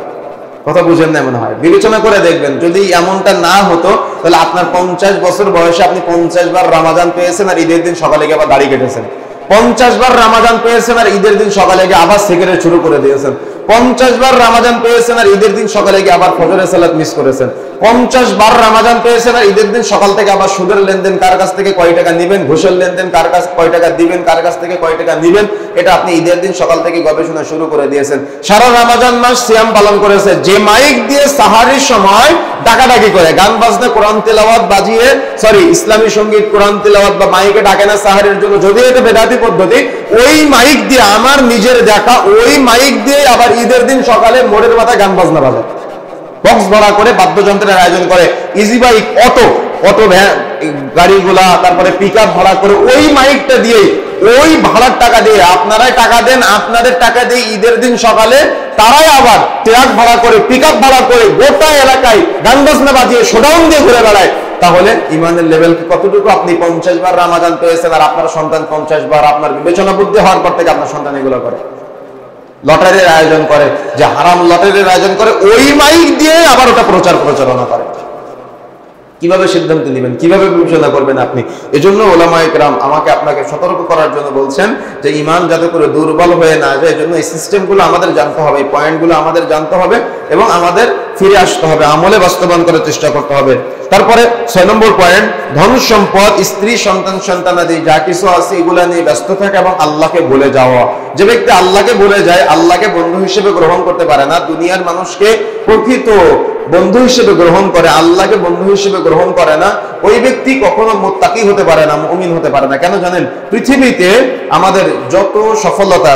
A: কথা বুঝেন না মনে হয়? বিবেচনা করে দেখবেন, যদি এমনটা না হতো তাহলে আপনার 50 বছর বয়সে আপনি 50 বার রমাদান পেয়েছেন আর ঈদের দিন সকালে গিয়ে আবার দাড়ি কেটেছেন। 50 বার রমাদান পেয়েছেন আর ঈদের দিন সকালে গিয়ে আবার সিগারেট শুরু করে দিয়েছেন। 50 বার রমাদান পেয়েছেন আর ঈদের দিন সকালে গিয়ে আবার ফজরের সালাত মিস করেছেন। 50 বার রমাদান পেয়েছেন আর ঈদের দিন সকাল থেকে আবার সুদের লেনদেন, কার কাছ থেকে কয় টাকা নেবেন, ঘুষের লেনদেন, কার কাছ কয় টাকা দিবেন, কার কাছ থেকে কয় টাকা নেবেন, এটা আপনি ঈদের দিন সকাল থেকে গবেষণা শুরু করে দিয়েছেন। সারা রমাদান মাস সিয়াম পালন করেছে, যে মাইক দিয়ে সাহারির সময় ডাকাডাকি করে, গান বাজনা, কোরআন তেলাওয়াত বাজিয়ে, ইসলামী সঙ্গীত, কোরআন তেলাওয়াত বা মাইকে ডাকে না সাহারির জন্য, যদিও এটা বেদাতি পদ্ধতি, ওই মাইক দিয়ে, আমার নিজের দেখা ওই মাইক দিয়ে আবার ঈদের দিন সকালে মোড়ের মাথায় গান বাজনা বাজায়, বক্স ভাড়া করে, বাদ্যযন্ত্রের আয়োজন করে, ইজি বাইক, অটো গাড়িগুলা, তারপরে পিকআপ ভাড়া করে ওই মাইকটা দিয়ে, ওই ভাড়ার টাকা দিয়ে, আপনারাই টাকা দেন, আপনাদের টাকা দিয়ে ঈদের দিন সকালে তারাই আবার ট্রাক ভাড়া করে, পিকআপ ভাড়া করে গোটা এলাকায় গান বাজনা বাজিয়ে শোডাউন দিয়ে ঘুরে বেড়ায়। তাহলে ইমানের লেভেল কতটুকু? আপনি 50 বার রমাদান পেয়েছেন আর আপনার সন্তান 50 বার, আপনার বিবেচনা বুদ্ধি হওয়ার পর থেকে আপনার সন্তান এগুলো করে, লটারির আয়োজন করে, যে হারাম লটারির আয়োজন করে, ওই মাইক দিয়ে আবার ওটা প্রচারণা করে। কিভাবে সিদ্ধান্ত নেবেন, কিভাবে বিবেচনা করবেন আপনি? এজন্য উলামায়ে কেরাম আমাকে আপনাকে সতর্ক করার জন্য বলছেন যে ইমান যাতে করে দুর্বল হয়ে না যায়, এজন্য এই সিস্টেমগুলো আমাদের জানতে হবে, এই পয়েন্টগুলো আমাদের জানতে হবে এবং আমাদের ফিরে আসতে হবে, আমলে বাস্তবায়ন করার চেষ্টা করতে হবে। তারপরে 6 নম্বর পয়েন্ট, ধন সম্পদ, স্ত্রী, সন্তানাদি যা কিছু আছে এগুলা নিয়ে ব্যস্ত থাকা এবং আল্লাহকে ভুলে যাওয়া। যে ব্যক্তি আল্লাহকে ভুলে যায়, আল্লাহকে বন্ধু হিসেবে গ্রহণ করতে পারে না, দুনিয়ার মানুষকে প্রকৃত বন্ধু হিসেবে গ্রহণ করে, আল্লাহকে বন্ধু হিসেবে গ্রহণ করে না, ওই ব্যক্তি কখনো মুত্তাকি হতে পারে না, মুমিন হতে পারে না। কেন জানেন? পৃথিবীতে আমাদের যত সফলতা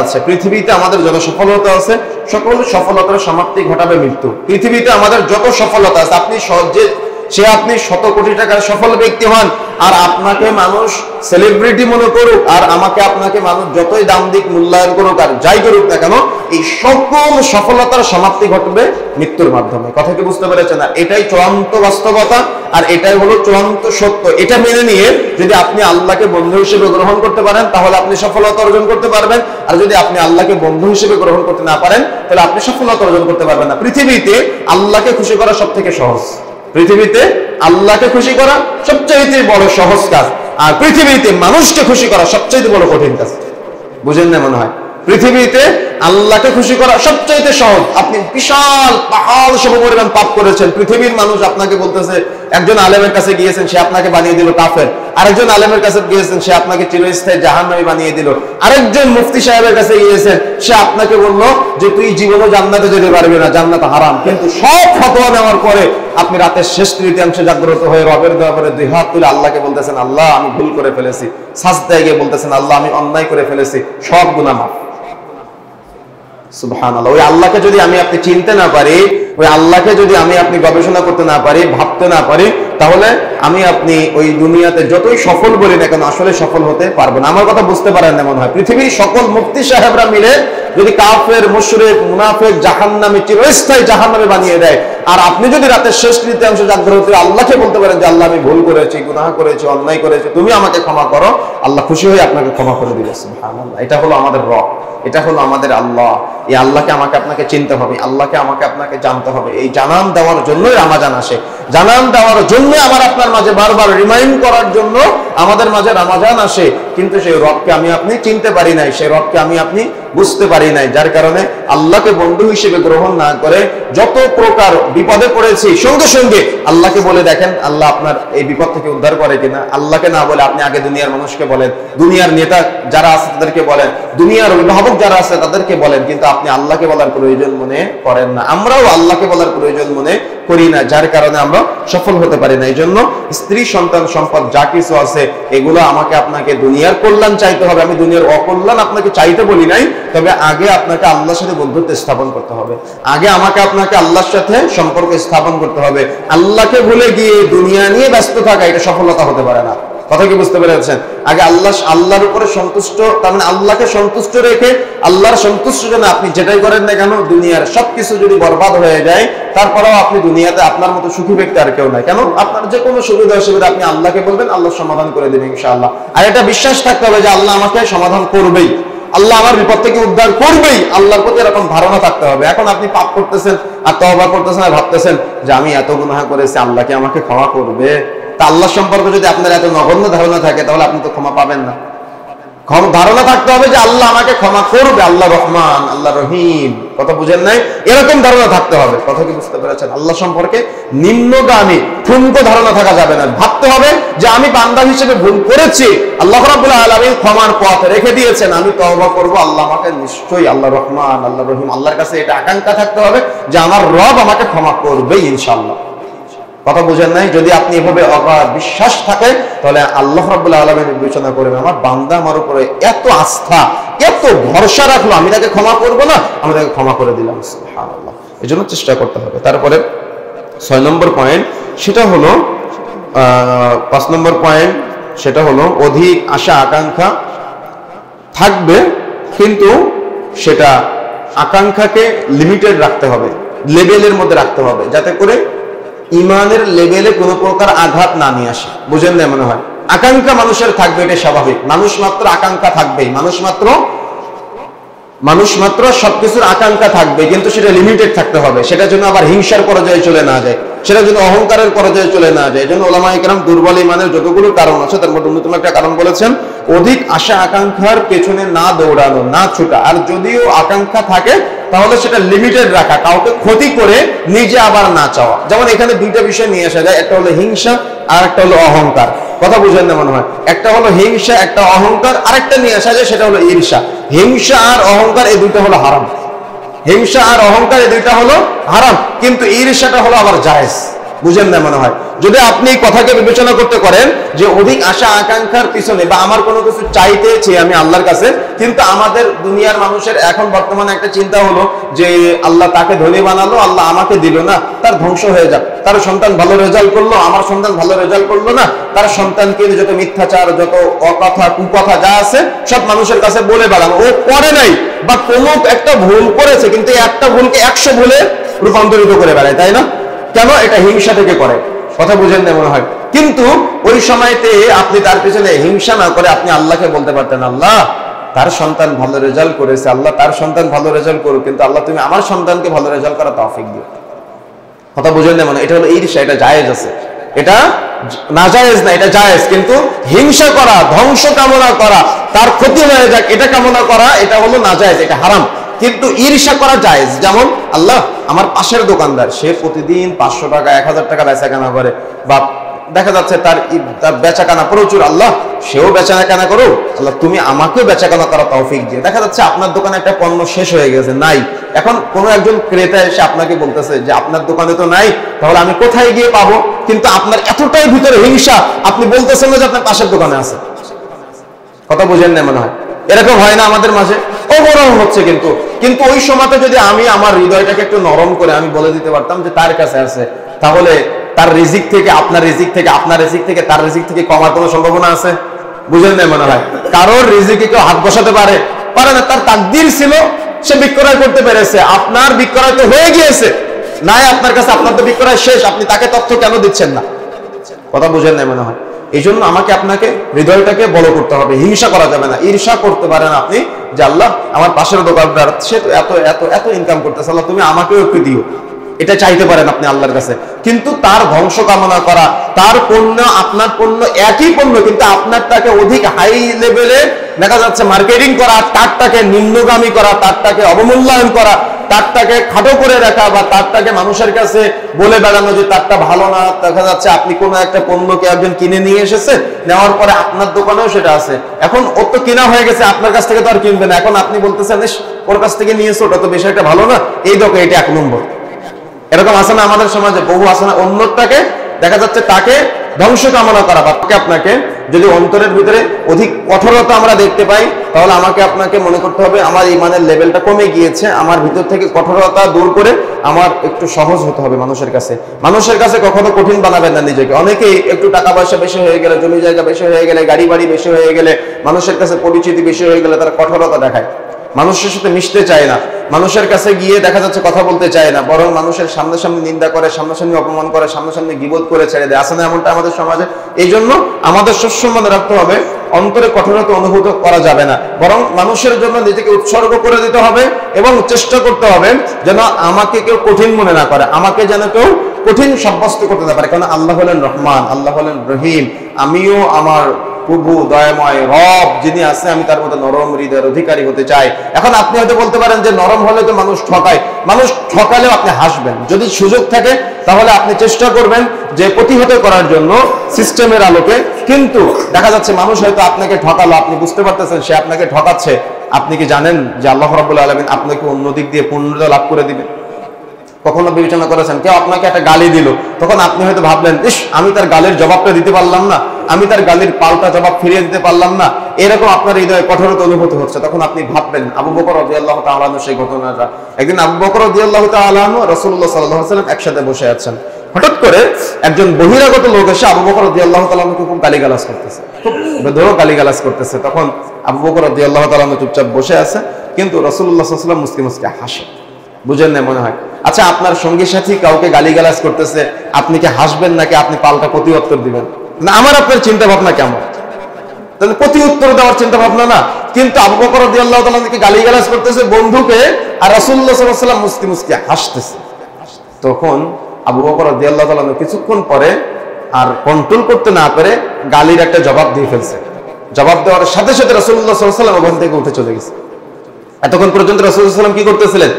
A: আছে, সকল সফলতার সমাপ্তি ঘটাবে মৃত্যু। পৃথিবীতে আমাদের যত সফলতা আছে, আপনি 100 কোটি টাকার সফল ব্যক্তি হন আর আপনাকে মানুষ সেলিব্রিটি মনে করুক, আর আপনাকে মানুষ যতই দাম দিক, মূল্যায়ন করুক, আর যাই করুক না কেন, এই সকল সফলতার সমাপ্তি ঘটবে মৃত্যুর মাধ্যমে। কথা কি বুঝতে পেরেছেন? আর এটাই চূড়ান্ত বাস্তবতা, আর এটাই হলো চূড়ান্ত সত্য। এটা মেনে নিয়ে যদি আপনি আল্লাহকে বন্ধু হিসেবে গ্রহণ করতে পারেন তাহলে আপনি সফলতা অর্জন করতে পারবেন, আর যদি আপনি আল্লাহকে বন্ধু হিসেবে গ্রহণ করতে না পারেন তাহলে আপনি সফলতা অর্জন করতে পারবেন না। পৃথিবীতে আল্লাহকে খুশি করা সবথেকে সহজ, পৃথিবীতে আল্লাহকে খুশি করা সবচেয়ে বড় সহজ কাজ, আর পৃথিবীতে মানুষকে খুশি করা সবচেয়ে বড় কঠিন কাজ। বুঝেন না মনে হয়? পৃথিবীতে আল্লাহকে খুশি করা সবচেয়ে সহজ। আপনি বিশাল পাহাড় সমপরিমাণ পাপ করেছেন, পৃথিবীর মানুষ আপনাকে বলতেছে, একজন আলেমের কাছে গিয়েছেন, সে আপনাকে বানিয়ে দিল কাফের, আরেকজন আলেমের কাছে গিয়েছেন, সে আপনাকে চিরস্থায়ী জাহান্নামী বানিয়ে দিল, আরেকজন মুফতি সাহেবের কাছে গিয়েছেন, সে আপনাকে বলল যে তুই জীবনে জান্নাতে যেতে পারবি না, জান্নাত হারাম। কিন্তু সব ফতোয়া নেওয়ার পরে আপনি রাতের শেষ তৃতীয়াংশে জাগ্রত হয়ে রবের দরবারে 2 হাত তুলে আল্লাহকে বলতেছেন, আল্লাহ আমি ভুল করে ফেলেছি, সাজদায় গিয়ে বলতেছেন, আল্লাহ আমি অন্যায় করে ফেলেছি, সব গুনাহ মাফ। সুবহানাল্লাহ। ওই আল্লাহকে যদি আপনি চিনতে না পারি, ওই আল্লাহকে যদি আপনি গবেষণা করতে না পারি, ভাবতে না পারি, তাহলে আমি আপনি ওই দুনিয়াতে যতই সফল বলি না কেন আসলে সফল হতে পারবো না। আমার কথা বুঝতে পারেন না মনে হয়। পৃথিবীর সকল মুফতি সাহেবরা মিলে যদি কাফের, মুশরিক, মুনাফিক জাহান্নামী, চিরস্থায়ী জাহান্নামে বানিয়ে দেয়, আর আপনি যদি রাতের শেষ তৃতীয়াংশ জাগ্রত হয়ে আল্লাহকে বলতে পারেন যে আল্লাহ আমি ভুল করেছি, গুনাহ করেছি, অন্যায় করেছি, তুমি আমাকে ক্ষমা করো, আল্লাহ খুশি হয়ে আপনাকে ক্ষমা করে দিবে। সুবহানাল্লাহ। এটা হলো আমাদের রব, এটা হলো আমাদের আল্লাহ। এই আল্লাহকে আমাকে আপনাকে চিনতে হবে, আল্লাহকে আমাকে আপনাকে জানতে হবে। এই জানান দেওয়ার জন্যই রমাজান আসে, জানান দেওয়ার জন্য আমার আপনার মাঝে বারবার রিমাইন্ড করার জন্য আমাদের মাঝে রমাজান আসে। কিন্তু সেই রবকে আমি আপনি চিনতে পারি নাই, সেই রবকে আমি আপনি বুঝতে পারি নাই, যার কারণে আল্লাহকে বন্ধু হিসেবে গ্রহণ না করে যত প্রকার বিপদে পড়েছি সঙ্গে সঙ্গে আল্লাহকে বলে দেখেন আল্লাহ আপনার এই বিপদ থেকে উদ্ধার করে কিনা। আল্লাহকে না বলে আপনি আগে দুনিয়ার মানুষকে বলেন, দুনিয়ার নেতা যারা আছে তাদেরকে বলেন, দুনিয়ার অভিভাবক যারা আছে তাদেরকে বলেন, কিন্তু আপনি আল্লাহকে বলার প্রয়োজন মনে করেন না। আমরাও আল্লাহকে বলার প্রয়োজন মনে করি না, যার কারণে আমরা সফল হতে পারি না। এই জন্য স্ত্রী, সন্তান, সম্পদ যা কিছু আছে এগুলো আমাকে আপনাকে দুনিয়ার কল্যাণ চাইতে হবে। আমি দুনিয়ার অকল্যাণ আপনাকে চাইতে বলি নাই, তবে আগে আপনাকে আল্লাহর সাথে বন্ধুত্ব স্থাপন করতে হবে, আগে আমাকে আপনাকে আল্লাহর সাথে সম্পর্ক স্থাপন করতে হবে। আল্লাহকে ভুলে গিয়ে দুনিয়া নিয়ে ব্যস্ত থাকা এটা সফলতা হতে পারে না। কথা কি বুঝতে পেরেছেন? আগে আল্লাহর উপরে সন্তুষ্ট, তার মানে আল্লাহকে সন্তুষ্ট রেখে আল্লাহর সন্তুষ্ট জন্য আপনি যেটাই করেন না কেন, দুনিয়ার সবকিছু যদি বরবাদ হয়ে যায় তারপরেও আপনি দুনিয়াতে আপনার মতো সুখী ব্যক্তি আর কেউ নাই। কেন? আপনার যে কোনো সুবিধা অসুবিধা আপনি আল্লাহকে বলবেন, আল্লাহ সমাধান করে দেবেন ইনশাআল্লাহ। আর এটা বিশ্বাস থাকতে হবে যে আল্লাহ আমাকে সমাধান করবেই, আল্লাহ আমার বিপদ থেকে উদ্ধার করবেই, আল্লাহর প্রতি এরকম ধারণা থাকতে হবে। এখন আপনি পাপ করতেছেন আর তওবা করতেছেন আর ভাবতেছেন যে আমি এত গুনাহ করেছি, আল্লাহ কি আমাকে ক্ষমা করবে? তা আল্লাহ সম্পর্কে যদি আপনার এত নগণ্য ধারণা থাকে তাহলে আপনি তো ক্ষমা পাবেন না। ধারণা থাকতে হবে যে আল্লাহ আমাকে ক্ষমা করবে, আল্লাহ রহমান, আল্লাহ রহিম। কথা বুঝেন নাই? এরকম ধারণা থাকতে হবে। কথা কি বুঝতে পেরেছেন? আল্লাহ সম্পর্কে নিম্নগামী ঠুনকো ধারণা থাকা যাবে না। ভাবতে হবে যে আমি বান্দা হিসেবে ভুল করেছি, আল্লাহ রাব্বুল আলামিন ক্ষমার পথ রেখে দিয়েছেন, আমি তওবা করব, আল্লাহ আমাকে নিশ্চয়ই, আল্লাহ রহমান, আল্লাহ রহিম, আল্লাহর কাছে এটা আকাঙ্ক্ষা থাকতে হবে যে আমার রব আমাকে ক্ষমা করবেই ইনশাআল্লাহ। কথা বুঝেন নাই? যদি আপনি এভাবে অগাধ বিশ্বাস থাকে তাহলে আল্লাহ রাব্বুল আলামিন বিবেচনা করবেন আমার বান্দা আমার উপরে এত আস্থা, এত ভরসা রাখলো, আমি তাকে ক্ষমা করব না, আমি তাকে ক্ষমা করে দিলাম। সুবহানাল্লাহ। এজন্য চেষ্টা করতে হবে। তারপরে 6 নম্বর পয়েন্ট, সেটা হলো 5 নম্বর পয়েন্ট, সেটা হলো অধিক আশা আকাঙ্ক্ষা থাকবে, কিন্তু সেটা আকাঙ্ক্ষাকে লিমিটেড রাখতে হবে, লেভেলের মধ্যে রাখতে হবে, যাতে করে ইমানের লেভেলে কোনো প্রকার আঘাত না নিয়ে আসে। বুঝেন না মনে হয়? আকাঙ্ক্ষা মানুষের থাকবে, এটা স্বাভাবিক। মানুষ মাত্র আকাঙ্ক্ষা থাকবেই, মানুষ মাত্র সবকিছুর আকাঙ্ক্ষা থাকবে, কিন্তু সেটা লিমিটেড থাকতে হবে। সেটা যেন আবার হিংসার পর্যায়ে চলে না যায়, সেটা যেন অহংকারের পর্যায়ে চলে না যায়। এই জন্য ওলামায়ে কেরাম দুর্বল ইমানের যতগুলো কারণ আছে তার মধ্যে অন্যতম একটা কারণ বলেছেন অধিক আশা আকাঙ্ক্ষার পেছনে না দৌড়ানো, না ছুটা। আর যদিও আকাঙ্ক্ষা থাকে তাহলে সেটা লিমিটেড রাখা, কাউকে ক্ষতি করে নিজে আবার না চাওয়া। যেমন এখানে দুইটা বিষয় নিয়ে আসা যায়, একটা হলো হিংসা আর একটা হলো অহংকার। কথা বুঝেন না মনে হয়? একটা হলো হিংসা, একটা অহংকার, আরেকটা নিয়ে আসা যায় সেটা হলো ঈর্ষা। হিংসা আর অহংকার এই দুইটা হলো হারাম, হিংসা আর অহংকার এই দুইটা হলো হারাম, কিন্তু ঈর্ষাটা হলো আবার জায়েজ। বুঝেন না মনে হয়? যদি আপনি এই কথাকে বিবেচনা করতে পারেন যে অধিক আশা আকাঙ্ক্ষার পিছনে বা আমার কোনো কিছু চাইতেছি আমি আল্লাহর কাছে, কিন্তু আমাদের দুনিয়ার মানুষের এখন বর্তমানে একটা চিন্তা হলো যে আল্লাহ তাকে ধনী বানালো, আল্লাহ আমাকে দিল না, তার ধ্বংস হয়ে যাক। তার সন্তান ভালো রেজাল্ট করলো, আমার সন্তান ভালো রেজাল্ট করলো না, তার সন্তানকে যত মিথ্যাচার, যত অকথা, কুকথা যা আছে সব মানুষের কাছে বলে বেড়ানো। ও করে নাই বা কোনো একটা ভুল করেছে, কিন্তু একটা ভুলকে 100 ভুলে রূপান্তরিত করে বেড়ায়, তাই না? কেন? এটা হিংসা থেকে করে। কথা বুঝেন না মনে হয়? কিন্তু ওই সময়তে আপনি তার পিছনে হিংসা না করে আপনি আল্লাহকে বলতে পারতেন আল্লাহ তার সন্তান ভালো রেজাল্ট করেছে, আল্লাহ তার সন্তান ভালো রেজাল্ট করুক, কিন্তু আল্লাহ তুমি আমার সন্তানকে ভালো রেজাল্ট করার তৌফিক দিও। কথা বুঝেন না মনে? এটা হলো ঈর্ষা, এটা জায়েজ আছে, এটা না জায়েজ না, এটা জায়েজ। কিন্তু হিংসা করা, ধ্বংস কামনা করা, তার ক্ষতি হয়ে যাক এটা কামনা করা, এটা হলো না জায়েজ, এটা হারাম। কিন্তু ঈর্ষা করা জায়েজ। যেমন আল্লাহ আমার পাশের দোকানদার, সে প্রতিদিন 500 টাকা 1000 টাকা বেচাকেনা করে, বা দেখা যাচ্ছে তার বেচাকেনা প্রচুর, আল্লাহ সেও বেচাকেনা করো, আল্লাহ তুমি আমাকেও বেচাকেনা করা তৌফিক দিয়ে। দেখা যাচ্ছে আপনার দোকানে একটা পণ্য শেষ হয়ে গেছে, নাই, এখন কোনো একজন ক্রেতা এসে আপনাকে বলতেছে যে আপনার দোকানে তো নাই, তাহলে আমি কোথায় গিয়ে পাবো? কিন্তু আপনার এতটাই ভিতরে হিংসা, আপনি বলতেছেন না যে আপনার পাশের দোকানে আছে। কথা বুঝেন না মনে হয়? এরকম হয় না আমাদের মাঝে? অবরম হচ্ছে। কিন্তু ওই সময়তে যদি আমি আমার হৃদয়টাকে একটু নরম করে আমি বলে দিতে পারতাম যে তার কাছে আছে, তাহলে তার রিজিক থেকে আপনার রিজিক থেকে, আপনার রিজিক থেকে তার রিজিক থেকে কমার কোনো সম্ভাবনা আছে? বুঝেন না মনে হয়? কারোর রিজিকে কেউ হাত বসাতে পারে না। তার তাকদীর ছিল, সে বিক্রয় করতে পেরেছে, আপনার বিক্রয় তো হয়ে গিয়েছে, নাই আপনার কাছে, আপনার তো বিক্রয় শেষ, আপনি তাকে তথ্য কেন দিচ্ছেন না? কথা বুঝেন না মনে হয়? এই জন্য আমাকে আপনাকে হৃদয়টাকে বড় করতে হবে, হিংসা করা যাবে না। ঈর্ষা করতে পারেন আপনি যে আল্লাহ আমার পাশের দোকানদার সে তো এত এত এত ইনকাম করতেছে, আল্লাহ তুমি আমাকেও একটু দিও, এটা চাইতে পারেন আপনি আল্লাহর কাছে। কিন্তু তার ধ্বংস কামনা করা, তার পণ্য আপনার পণ্য একই পণ্য কিন্তু আপনারটাকে অধিক হাই লেভেলে দেখা যাচ্ছে মার্কেটিং করা, তারটাকে নিম্নগামী করা, তারটাকে অবমূল্যায়ন করা, তারটাকে খাটো করে রাখা, বা তারটাকে মানুষের কাছে বলে বেড়ানো যে তারটা ভালো না। দেখা যাচ্ছে আপনি কোনো একটা পণ্যকে একজন কিনে নিয়ে এসেছে, নেওয়ার পরে আপনার দোকানেও সেটা আছে, এখন ওর তো কেনা হয়ে গেছে, আপনার কাছ থেকে তো আর কিনবে না, এখন আপনি বলতেছেন ওর কাছ থেকে নিয়েছো, ওটা তো বেশি একটা ভালো না, এই দোকানে এটা 1 নম্বর। এরকম আছে না আমাদের সমাজে? বহু আছে না? অন্যটাকে দেখা যাচ্ছে তাকে ধ্বংস কামনা করা। বা আপনাকে যদি অন্তরের ভিতরে অধিক কঠোরতা আমরা দেখতে পাই, তাহলে আমাকে আপনাকে মনে করতে হবে আমার ইমানের লেভেলটা কমে গিয়েছে, আমার ভিতর থেকে কঠোরতা দূর করে আমার একটু সহজ হতে হবে মানুষের কাছে। মানুষের কাছে কখনো কঠিন বানাবেন না নিজেকে। অনেকেই একটু টাকা পয়সা বেশি হয়ে গেলে, জমি জায়গা বেশি হয়ে গেলে, গাড়ি বাড়ি বেশি হয়ে গেলে, মানুষের কাছে পরিচিতি বেশি হয়ে গেলে তারা কঠোরতা দেখায়, মানুষের সাথে মিশতে চায় না, মানুষের কাছে গিয়ে দেখা যাচ্ছে কথা বলতে চায় না, বরং মানুষের সামনাসামনি নিন্দা করে, সামনাসামনি অপমান করে, সামনাসামনি গীবত করে ছেড়ে দেয়। আসলে এমনটা আমাদের সমাজে। এই জন্য আমাদের সবসময় মনে রাখতে হবে অন্তরে কঠোরতা অনুভূত করা যাবে না, বরং মানুষের জন্য নিজেকে উৎসর্গ করে দিতে হবে এবং চেষ্টা করতে হবে যেন আমাকে কেউ কঠিন মনে না করে, আমাকে যেন কেউ কঠিন সাব্যস্ত করতে না পারে। কারণ আল্লাহ হলেন রহমান, আল্লাহ হলেন রহিম। আমিও আমার প্রভু দয়াময় রব যিনি আছে, আমি তার মতো নরম হৃদয়ের অধিকারী হতে চাই। এখন আপনি হয়তো বলতে পারেন যে নরম হলে তো মানুষ ঠকায়, মানুষ ঠকালেও আপনি হাসবেন। যদি সুযোগ থাকে তাহলে আপনি চেষ্টা করবেন যে প্রতিহত করার জন্য সিস্টেমের আলোকে। কিন্তু দেখা যাচ্ছে মানুষ হয়তো আপনাকে ঠকালো, আপনি বুঝতে পারতেছেন সে আপনাকে ঠকাচ্ছে, আপনি কি জানেন যে আল্লাহ রাব্বুল আলামিন আপনাকে অন্য দিক দিয়ে পূর্ণতা লাভ করে দিবে? কখনো বিবেচনা করেছেন কেউ আপনাকে একটা গালি দিল, তখন আপনি হয়তো ভাবলেন ইস আমি তার গালির জবাবটা দিতে পারলাম না, আমি তার গালির পাল্টা জবাব ফিরিয়ে দিতে পারলাম না, এরকম আপনার হৃদয়ে কঠোরতা অনুভূত হচ্ছে। তখন আপনি ভাববেন আবু বকর রাদিয়াল্লাহু তাআলা আনহু সেই ঘটনাটা। একদিন আবু বকর রাদিয়াল্লাহু তাআলা আনহু রাসূলুল্লাহ সাল্লাল্লাহু আলাইহি ওয়াসাল্লাম একসাথে বসে আছেন। হঠাৎ করে একজন বহিরাগত লোক এসে আবু বকর রাদিয়াল্লাহু তাআলা আনহুকে খুব গালিগালাজ করতেছে, খুব বেধড়ক গালিগালাজ করতেছে। তখন আবু বকর রাদিয়াল্লাহু তাআলা আনহু চুপচাপ বসে আছে, কিন্তু রাসূলুল্লাহ সাল্লাল্লাহু আলাইহি ওয়াসাল্লাম মুস্কি মুস্কি হাসে। বুঝেন না মনে হয়? আচ্ছা, আপনার সঙ্গী সাথী কাউকে গালিগালাজ করতেছে, আপনি কি হাসবেন নাকি আপনি পাল্টা প্রতি উত্তর দিবেন? না, আমার আপনার চিন্তা ভাবনা কেমন? তাহলে প্রতি উত্তর দেওয়ার চিন্তা ভাবনা না। কিন্তু আবু বকর রাদিয়াল্লাহু তাআলা আনহু গালিগালাজ করতেছে বন্ধুকে, আর রাসূলুল্লাহ সাল্লাল্লাহু আলাইহি ওয়াসাল্লাম মুস্কি মুস্কি হাসতেছে। তখন আবু বকর রাদিয়াল্লাহু তাআলা আনহু কিছুক্ষণ পরে আর কন্ট্রোল করতে না পেরে গালির একটা জবাব দিয়ে ফেলছে। জবাব দেওয়ার সাথে সাথে রাসূলুল্লাহ সাল্লাল্লাহু আলাইহি ওয়াসাল্লাম ওখান থেকে উঠে চলে গেছে। এতক্ষণ পর্যন্ত রাসূলুল্লাহ সাল্লাল্লাহু আলাইহি ওয়াসাল্লাম কি করতেছিলেন?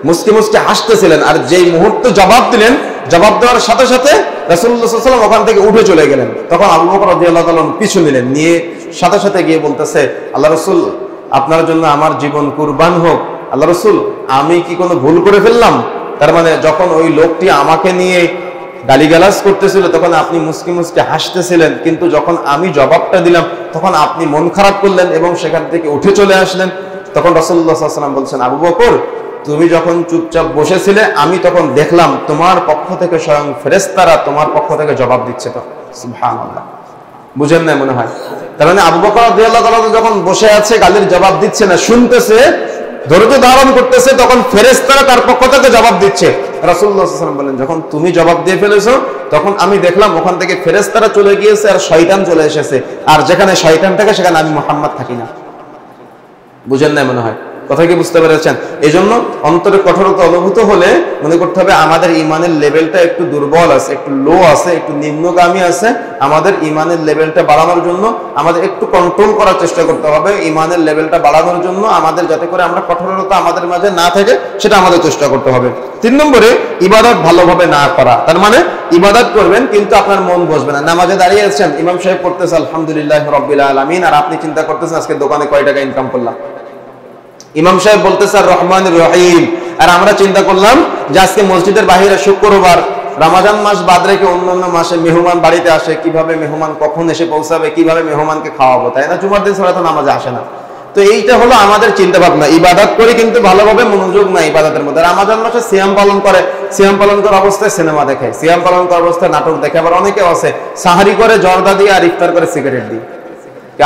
A: মুস্কি মুস্কি হাসতেছিলেন। আর যেই মুহূর্তে জবাব দিলেন, জবাব দেওয়ার সাথে সাথে রাসূলুল্লাহ সাল্লাল্লাহু আলাইহি ওয়াসাল্লাম ওখান থেকে উঠে চলে গেলেন। তখন আবু বকর রাদিয়াল্লাহু তাআলা পিছু নিলেন, নিয়ে সাথে সাথে গিয়ে বলতেছে আল্লাহ রাসূল আপনার জন্য আমার জীবন কুরবান হোক। আল্লাহ রাসূল আমি কি কোনো ভুল করে ফেললাম? তার মানে যখন ওই লোকটি আমাকে নিয়ে গালিগালাজ করতেছিল তখন আপনি মুস্কি মুস্কি হাসতেছিলেন, কিন্তু যখন আমি জবাবটা দিলাম তখন আপনি মন খারাপ করলেন এবং সেখান থেকে উঠে চলে আসলেন। তখন রাসূলুল্লাহ সাল্লাল্লাহু আলাইহি ওয়াসাল্লাম বলছেন আবু বকর তুমি যখন চুপচাপ বসেছিলে আমি তখন দেখলাম তোমার পক্ষ থেকে স্বয়ং ফেরেশতারা তোমার পক্ষ থেকে জবাব দিচ্ছে। তো সুবহানাল্লাহ, বুঝেন না মনে হয়? তার মানে আবু বকর রাদিয়াল্লাহু তাআলা যখন বসে আছে গালির জবাব দিচ্ছে না, শুনতেছে, ধৈর্য ধারণ করতেছে, তখন ফেরেশতারা তার পক্ষ থেকে জবাব দিচ্ছে। রাসূলুল্লাহ সাল্লাল্লাহু আলাইহি ওয়াসাল্লাম বলেন যখন তুমি জবাব দিয়ে ফেলেছো তখন আমি দেখলাম ওখান থেকে ফেরেশতারা চলে গিয়েছে আর শয়তান চলে এসেছে, আর যেখানে শয়তান থাকে সেখানে আমি মুহাম্মদ থাকি না। বুঝেন না মনে হয়? কথা কি বুঝতে পেরেছেন? এই জন্য অন্তরে কঠোরতা অনুভূত হলে মনে করতে হবে আমাদের ইমানের লেভেলটা একটু দুর্বল আছে, একটু লো আছে, একটু নিম্নগামী আছে। আমাদের ইমানের লেভেলটা বাড়ানোর জন্য আমাদের একটু কন্ট্রোল করার চেষ্টা করতে হবে। ইমানের লেভেলটা বাড়ানোর জন্য আমাদের যাতে করে আমরা কঠোরতা আমাদের মাঝে না থাকে সেটা আমাদের চেষ্টা করতে হবে। 3 নম্বরে ইবাদত ভালোভাবে না করা। তার মানে ইবাদত করবেন কিন্তু আপনার মন বসবে না। নামাজে দাঁড়িয়ে আছেন, ইমাম সাহেব পড়তেছে আলহামদুলিল্লাহ রাব্বিল আলামিন, আর আপনি চিন্তা করতেছেন আজকে দোকানে কয় টাকা ইনকাম করলাম। ইমাম সাহেব বলতেছে আর রহমানুর রহিম, আর আমরা চিন্তা করলাম যে আজকে মসজিদের বাহিরে শুক্রবার, রমজান মাস বাদ রেখে অন্যান্য মাসে মেহমান বাড়িতে আসে, কিভাবে মেহমান কখন এসে পৌঁছাবে, কিভাবে মেহমানকে খাওয়াবো, তাই না? জুমার দিন ছাড়া তো নামাজে আসে না। তো এইটা হলো আমাদের চিন্তা ভাবনা। ইবাদত করি কিন্তু ভালোভাবে মনোযোগ নাই ইবাদতের মধ্যে। রমাদান মাসে সিয়াম পালন করে, সিয়াম পালন করার অবস্থায় সিনেমা দেখে, সিয়াম পালন করার অবস্থায় নাটক দেখে। আবার অনেকে আছে সাহারি করে জর্দা দিয়ে আর ইফতার করে সিগারেট দিয়ে।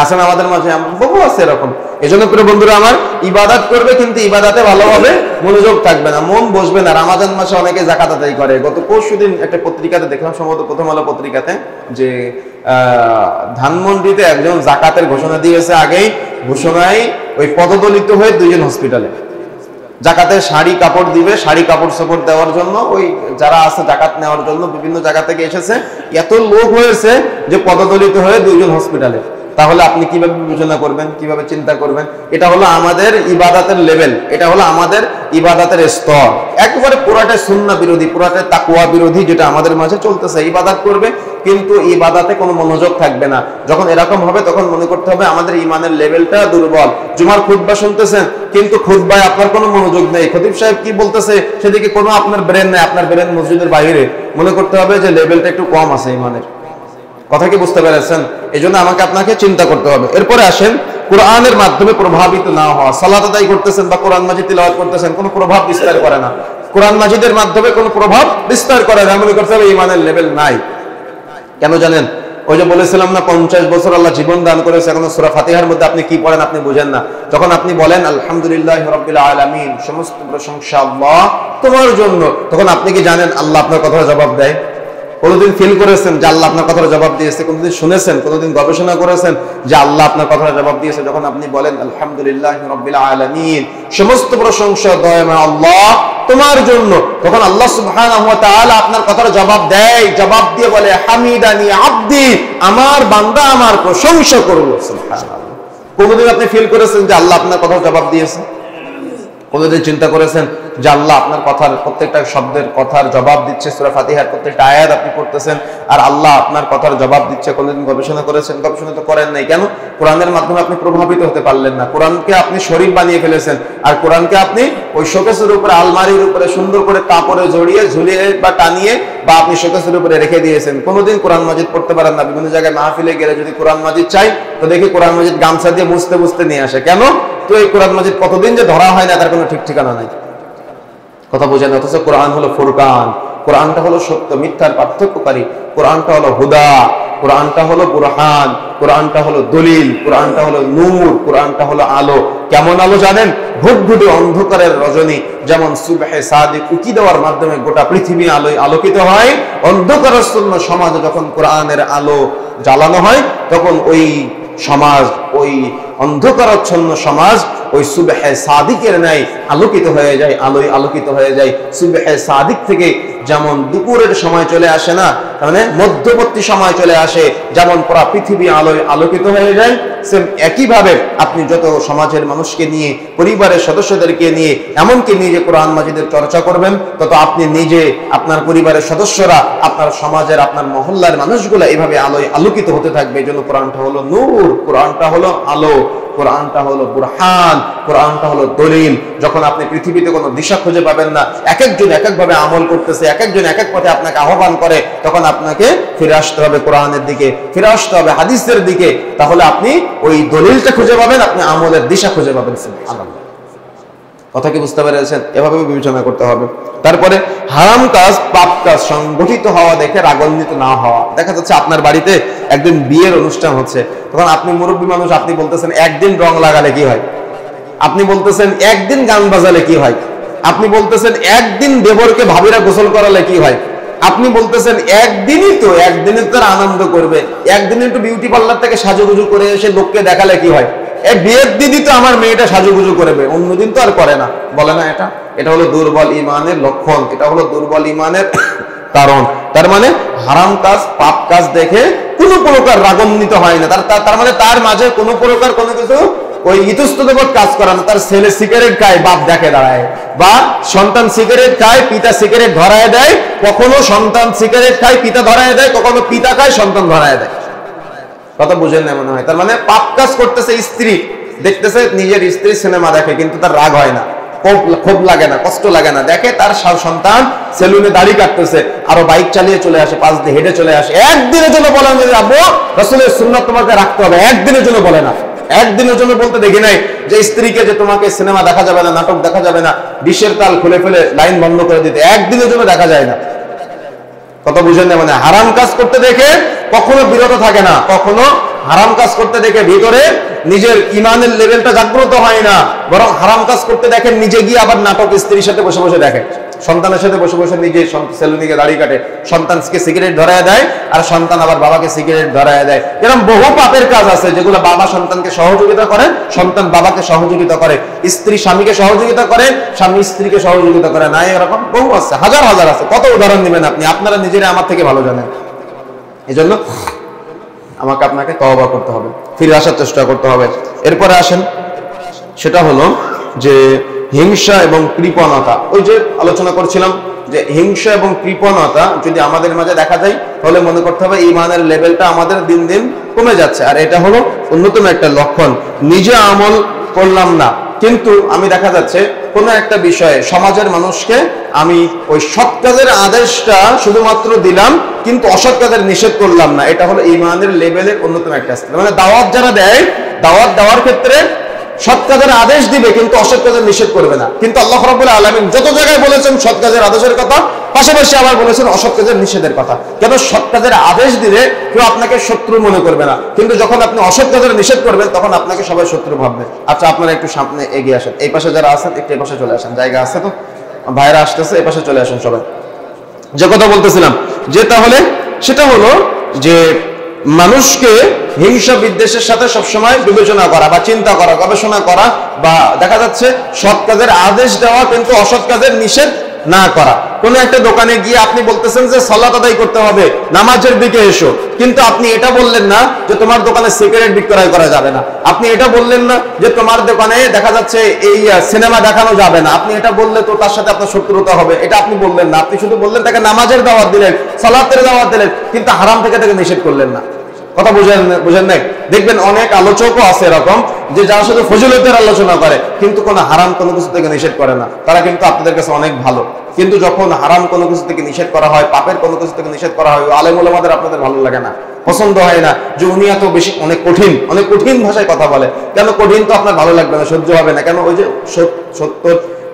A: আছেন আমাদের মাঝে, বহু আছে এরকম। এই জন্য প্রিয় বন্ধুরা আমার, ইবাদত করবে কিন্তু ইবাদতে ভালোভাবে মনোযোগ থাকবে না, মন বসবে না। রমাদান মাসে অনেকে যাকাত আদায় করে। গত পরশুদিন একটা পত্রিকাতে দেখলাম, সম্ভবত প্রথম আলো পত্রিকাতে, যে ধানমন্ডিতে একজন যাকাতের ঘোষণা দিয়েছে। আগেই ঘোষণায় ওই পদদলিত হয়ে 2 জন হসপিটালে জাকাতের শাড়ি কাপড় দিবে, শাড়ি কাপড় সাপড় দেওয়ার জন্য ওই যারা আছে জাকাত নেওয়ার জন্য বিভিন্ন জায়গা থেকে এসেছে। এত লোক হয়েছে যে পদদলিত হয়ে 2 জন হসপিটালে। তাহলে আপনি কিভাবে বিবেচনা করবেন, কিভাবে চিন্তা করবেন? এটা হলো আমাদের ইবাদতের লেভেল, এটা হলো আমাদের ইবাদতের স্তর। একবারে পুরাটাই সুন্নাহ বিরোধী, পুরাটাই তাকওয়া বিরোধী, যেটা আমাদের মাঝে চলতেছে। ইবাদত করবে কিন্তু ইবাদতে কোনো মনোযোগ থাকবে না। যখন এরকম হবে তখন মনে করতে হবে আমাদের ইমানের লেভেলটা দুর্বল। জুমার খুতবা শুনতেছেন কিন্তু খুতবায় আপনার কোনো মনোযোগ নেই, খতিব সাহেব কি বলতেছে সেদিকে কোনো আপনার ব্রেন নেই, আপনার ব্রেন মসজিদের বাইরে। মনে করতে হবে যে লেভেলটা একটু কম আছে ইমানের। কথা কি বুঝতে পেরেছেন? এই জন্য আমাকে আপনাকে চিন্তা করতে হবে। এরপরে আসেন, কোরআনের মাধ্যমে প্রভাবিত না হওয়া। সালাত আদায় করতেছেন বা কোরআন মাজিদ তিলাওয়াত করতেছেন, কোনো প্রভাব বিস্তার করে না। কোরআন মাজিদের মাধ্যমে কোনো প্রভাব বিস্তার করে না, মনে করতে হবে ইমানের লেভেল নাই। কেন জানেন? ওই যে বলেছিলাম না, 50 বছর আল্লাহ জীবন দান করেছে, এখন সূরা ফাতিহার মধ্যে আপনি কি পড়েন আপনি বুঝেন না। যখন আপনি বলেন আলহামদুলিল্লাহি রাব্বিল আলামিন, সমস্ত প্রশংসা আল্লাহ তোমার জন্য, তখন আপনি কি জানেন আল্লাহ আপনার কথার জবাব দেয়? কোনোদিন ফিল করেছেন যে আল্লাহ আপনার কথার জবাব দিয়েছে? কোনোদিন শুনেছেন, কোনোদিন গবেষণা করেছেন যে আল্লাহ আপনার কথার জবাব দিয়েছে? যখন আপনি বলেন আলহামদুলিল্লাহি রাব্বিল আলামিন, সমস্ত প্রশংসা দয়াময় আল্লাহ তোমার জন্য, তখন আল্লাহ সুবহানাহু ওয়া তাআলা আপনার কথার জবাব দেয়। জবাব দিয়ে বলে হামিদানি আব্দি, আমার বান্দা আমার প্রশংসা করলো। সুবহানাল্লাহ। কোনোদিন আপনি ফিল করেছেন যে আল্লাহ আপনার কথার জবাব দিয়েছে? কোনোদিন চিন্তা করেছেন যে আল্লাহ আপনার কথার প্রত্যেকটা শব্দের কথার জবাব দিচ্ছে? সূরা ফাতিহার প্রত্যেকটা আয়াত আপনি পড়তেছেন আর আল্লাহ আপনার কথার জবাব দিচ্ছে। কোনোদিন গবেষণা করেছেন? গবেষণা তো করেন নাই। কেন? কোরআনের মাধ্যমে আপনি প্রভাবিত হতে পারলেন না। কোরআনকে আপনি শরীফ বানিয়ে ফেলেছেন, আর কোরআনকে আপনি ওই শোকেসের উপরে, আলমারির উপরে সুন্দর করে কাপড়ে জড়িয়ে ঝুলিয়ে বা টানিয়ে বা আপনি শোকেসের উপরে রেখে দিয়েছেন। কোনোদিন কোরআন মাজিদ পড়তে পারেন না। বিভিন্ন জায়গায় মাহফিলে গেলে যদি কোরআন মাজিদ চাই তো দেখি কোরআন মাজিদ গামছা দিয়ে মুছতে মুছতে নিয়ে আসে। কেন? তো এই কোরআন মাজিদ কতদিন যে ধরা হয় না তার কোনো ঠিক ঠিকানা নাই। কথা বোঝেন? অথচ কোরআন হলো ফুরকান, কোরআনটা হলো সত্য মিথ্যার পার্থক্যকারী, কোরআনটা হলো হুদা, কোরআনটা হলো বুরহান, কোরআনটা হলো দলিল, কোরআনটা হলো নূর, কোরআনটা হলো আলো। কেমন আলো জানেন? ঘুটঘুটে অন্ধকারের রজনী যেমন সুবহে সাদিক উকি দেওয়ার মাধ্যমে গোটা পৃথিবী আলোয় আলোকিত হয়, অন্ধকারাচ্ছন্ন সমাজে যখন কোরআনের আলো জ্বালানো হয় তখন ওই সমাজ, ওই অন্ধকারাচ্ছন্ন সমাজ ওই সুবহে সাদিকের ন্যায় আলোকিত হয়ে যায়, আলোয় আলোকিত হয়ে যায়। সুবহে সাদিক থেকে যেমন দুপুরের সময় চলে আসে না, মানে মধ্যবর্তী সময় চলে আসে, যেমন পুরা পৃথিবী আলোয় আলোকিত হয়ে যায়, সেম একইভাবে আপনি যত সমাজের মানুষকে নিয়ে, পরিবারের সদস্যদেরকে নিয়ে, এমনকি নিজে কোরআন মাজিদের চর্চা করবেন, তত আপনি নিজে, আপনার পরিবারের সদস্যরা, আপনার সমাজের, আপনার মহল্লার মানুষগুলো এইভাবে আলোয় আলোকিত হতে থাকবে। এই জন্য কোরআনটা হলো নূর, কোরআনটা হলো আলো, কোরআনটা হলো বুরহান, কোরআনটা হলো দলিল। যখন আপনি পৃথিবীতে কোনো দিশা খুঁজে পাবেন না, এক একজন এক একভাবে আমল করতেছে, এক একজন এক এক পথে আপনাকে আহ্বান করে, তখন আপনাকে ফিরে আসতে হবে কোরআনের দিকে, ফিরে আসতে হবে হাদিসের দিকে। তাহলে আপনি ওই দলিলটা খুঁজে পাবেন, আপনি আমলের দিশা খুঁজে পাবেন। সুবহানাল্লাহ। কথা কি বুঝতে পেরেছেন? এভাবে বিবেচনা করতে হবে। তারপরে হারাম কাজ, পাপ কাজ সংগঠিত হওয়া দেখে রাগান্বিত না হওয়া। দেখা যাচ্ছে আপনার বাড়িতে একদিন বিয়ের অনুষ্ঠান হচ্ছে, তখন আপনি মুরব্বী মানুষ, আপনি বলতেছেন একদিন রং লাগালে কি হয়, আপনি বলতেছেন একদিন গান বাজালে কি হয়, আপনি বলতেছেন একদিন দেবরকে ভাবিরা গোসল করালে কি হয়, আপনি বলতেছেন একদিনই তো, একদিনে তো আনন্দ করবে, একদিন একটু বিউটি পার্লার থেকে সাজুগুজু করে এসে লোককে দেখালে কি হয়, এই বিয়ের দিনই তো আমার মেয়েটা সাজুগুজু করবে, অন্যদিন তো আর করে না, বলে না? এটা হলো দুর্বল ইমানের লক্ষণ, এটা হলো দুর্বল ইমানের কারণ। তার মানে হারাম কাজ, পাপ কাজ দেখে কোনো প্রকার রাগান্বিত হয় না, তার মানে তার মাঝে কোনো প্রকার কোনো কিছু ওই ইতস্ততবোধ কাজ করে না। তার ছেলে সিগারেট খায়, বাপ দেখে দাঁড়ায়, বা সন্তান সিগারেট খায়, পিতা সিগারেট ধরায় দেয়, কখনো সন্তান সিগারেট খায়, পিতা ধরায় দেয়, কখনো পিতা খায়, সন্তান ধরায় দেয়। কথা বুঝেন না মনে হয়? তার মানে পাপ কাজ করতেছে স্ত্রী, দেখতেছে নিজের স্ত্রী সিনেমা দেখে, কিন্তু তার রাগ হয় না, ক্ষোভ লাগে না, কষ্ট লাগে না, দেখে তার সন্তান সেলুনে দাড়ি কাটতেছে, আরো বাইক চালিয়ে চলে আসে, পাশ দিয়ে হেঁটে চলে আসে, একদিনের জন্য বলে না আব্বু রাসূলের সুন্নাত তোমাকে রাখতে হবে, একদিনের জন্য বলে না। একদিনের জন্য বলতে দেখি নাই যে স্ত্রীকে যে তোমাকে সিনেমা দেখা যাবে না, নাটক দেখা যাবে না, ডিশের তাল খুলে ফেলে লাইন বন্ধ করে দিতে একদিনের জন্য দেখা যায় না। কথা বুঝেন না? মানে হারাম কাজ করতে দেখে কখনো বিরত থাকে না, কখনো হারাম কাজ করতে দেখে ভিতরে নিজের ইমানের লেভেলটা জাগ্রত হয় না, বরং হারাম কাজ করতে দেখেন নিজে গিয়ে আবার নাটক স্ত্রীর সাথে বসে বসে দেখে, সন্তানের সাথে বসে বসে নিজে সেলুনিকে দাড়ি কাটে, সন্তানকে সিগারেট ধরায় দেয়, আর সন্তান আবার বাবাকে সিগারেট ধরায় দেয়। এরকম বহু পাপের কাজ আছে যেগুলো বাবা সন্তানকে সহযোগিতা করে, সন্তান বাবাকে সহযোগিতা করে, স্ত্রী স্বামীকে সহযোগিতা করে, স্বামী স্ত্রীকে সহযোগিতা করে। না, এরকম বহু আছে, হাজার হাজার আছে। কত উদাহরণ দিবেন আপনি? আপনারা নিজেরা আমার থেকে ভালো জানেন। এই জন্য আমাকে আপনাকে তওবা করতে হবে, ফিরে আসার চেষ্টা করতে হবে। এরপরে আসেন, সেটা হলো যে হিংসা এবং কৃপণতা। ওই যে আলোচনা করছিলাম যে হিংসা এবং কৃপণতা যদি আমাদের মাঝে দেখা যায় তাহলে মনে করতে হবে ঈমানের লেভেলটা আমাদের দিন দিন কমে যাচ্ছে। আর এটা হলো অন্যতম একটা লক্ষণ। নিজে আমল করলাম না, কিন্তু আমি দেখা যাচ্ছে কোনো একটা বিষয়ে সমাজের মানুষকে আমি ওই সৎ কাজের আদেশটা শুধুমাত্র দিলাম, কিন্তু অসৎ কাজের নিষেধ করলাম না। এটা হলো ঈমানের লেভেলের অন্যতম একটা স্তর। মানে দাওয়াত যারা দেয়, দাওয়াত দেওয়ার ক্ষেত্রে সৎ কাজের আদেশ দিবে কিন্তু অসৎ কাজের নিষেধ করবে না। কিন্তু আল্লাহ রাব্বুল আলামিন যত জায়গায় বলেছেন সৎ কাজের আদেশের কথা, পাশাপাশি আবার বলেছেন অসৎ কাজের নিষেধের কথা। কেন? সৎ কাজের আদেশ দিলে কেউ আপনাকে শত্রু মনে করবে না, কিন্তু যখন আপনি অসৎ কাজের নিষেধ করবেন তখন আপনাকে সবাই শত্রু ভাববে। আচ্ছা, আপনারা একটু সামনে এগিয়ে আসেন, এই পাশে যারা আছেন একটু এই পাশে চলে আসেন, জায়গা আছে তো, ভাইরা আসতেছে, এই পাশে চলে আসেন সবাই। যে কথা বলতেছিলাম যে তাহলে সেটা হলো যে মানুষকে হিংসা বিদ্বেষের সাথে সবসময় বিবেচনা করা বা চিন্তা করা, গবেষণা করা, বা দেখা যাচ্ছে সৎ কাজের আদেশ দেওয়া কিন্তু অসৎ কাজের নিষেধ না করা। কোন একটা দোকানে গিয়ে আপনি বলতেছেন যে সালাত আদায় করতে হবে, নামাজের দিকে এসো, কিন্তু আপনি এটা বললেন না যে তোমার দোকানে সিগারেট বিক্রয় করা যাবে না, আপনি এটা বললেন না যে তোমার দোকানে দেখা যাচ্ছে এই সিনেমা দেখানো যাবে না, আপনি এটা বললে তো তার সাথে আপনার শত্রুতা হবে, এটা আপনি বললেন না। আপনি শুধু বললেন তাকে নামাজের দাওয়াত দিলেন, সালাতের দাওয়াত দিলেন, কিন্তু হারাম থেকে তাকে নিষেধ করলেন না। কথা বুঝেন নাই? দেখবেন অনেক আলোচকও আছে এরকম যে যারা শুধু ফজিলতের আলোচনা করে কিন্তু কোনো হারাম কোনো কিছু থেকে নিষেধ করে না, তারা কিন্তু আপনাদের কাছে অনেক ভালো। কিন্তু যখন হারাম কোনো কিছু থেকে নিষেধ করা হয়, পাপের কোনো কিছু থেকে নিষেধ করা হয়, আলেম ওলামাদের আপনাদের ভালো লাগে না, পছন্দ হয় না, যে উনি এত বেশি অনেক কঠিন ভাষায় কথা বলে। কেন কঠিন? তো আপনার ভালো লাগবে না, সহ্য হবে না। কেন? ওই যে সত্য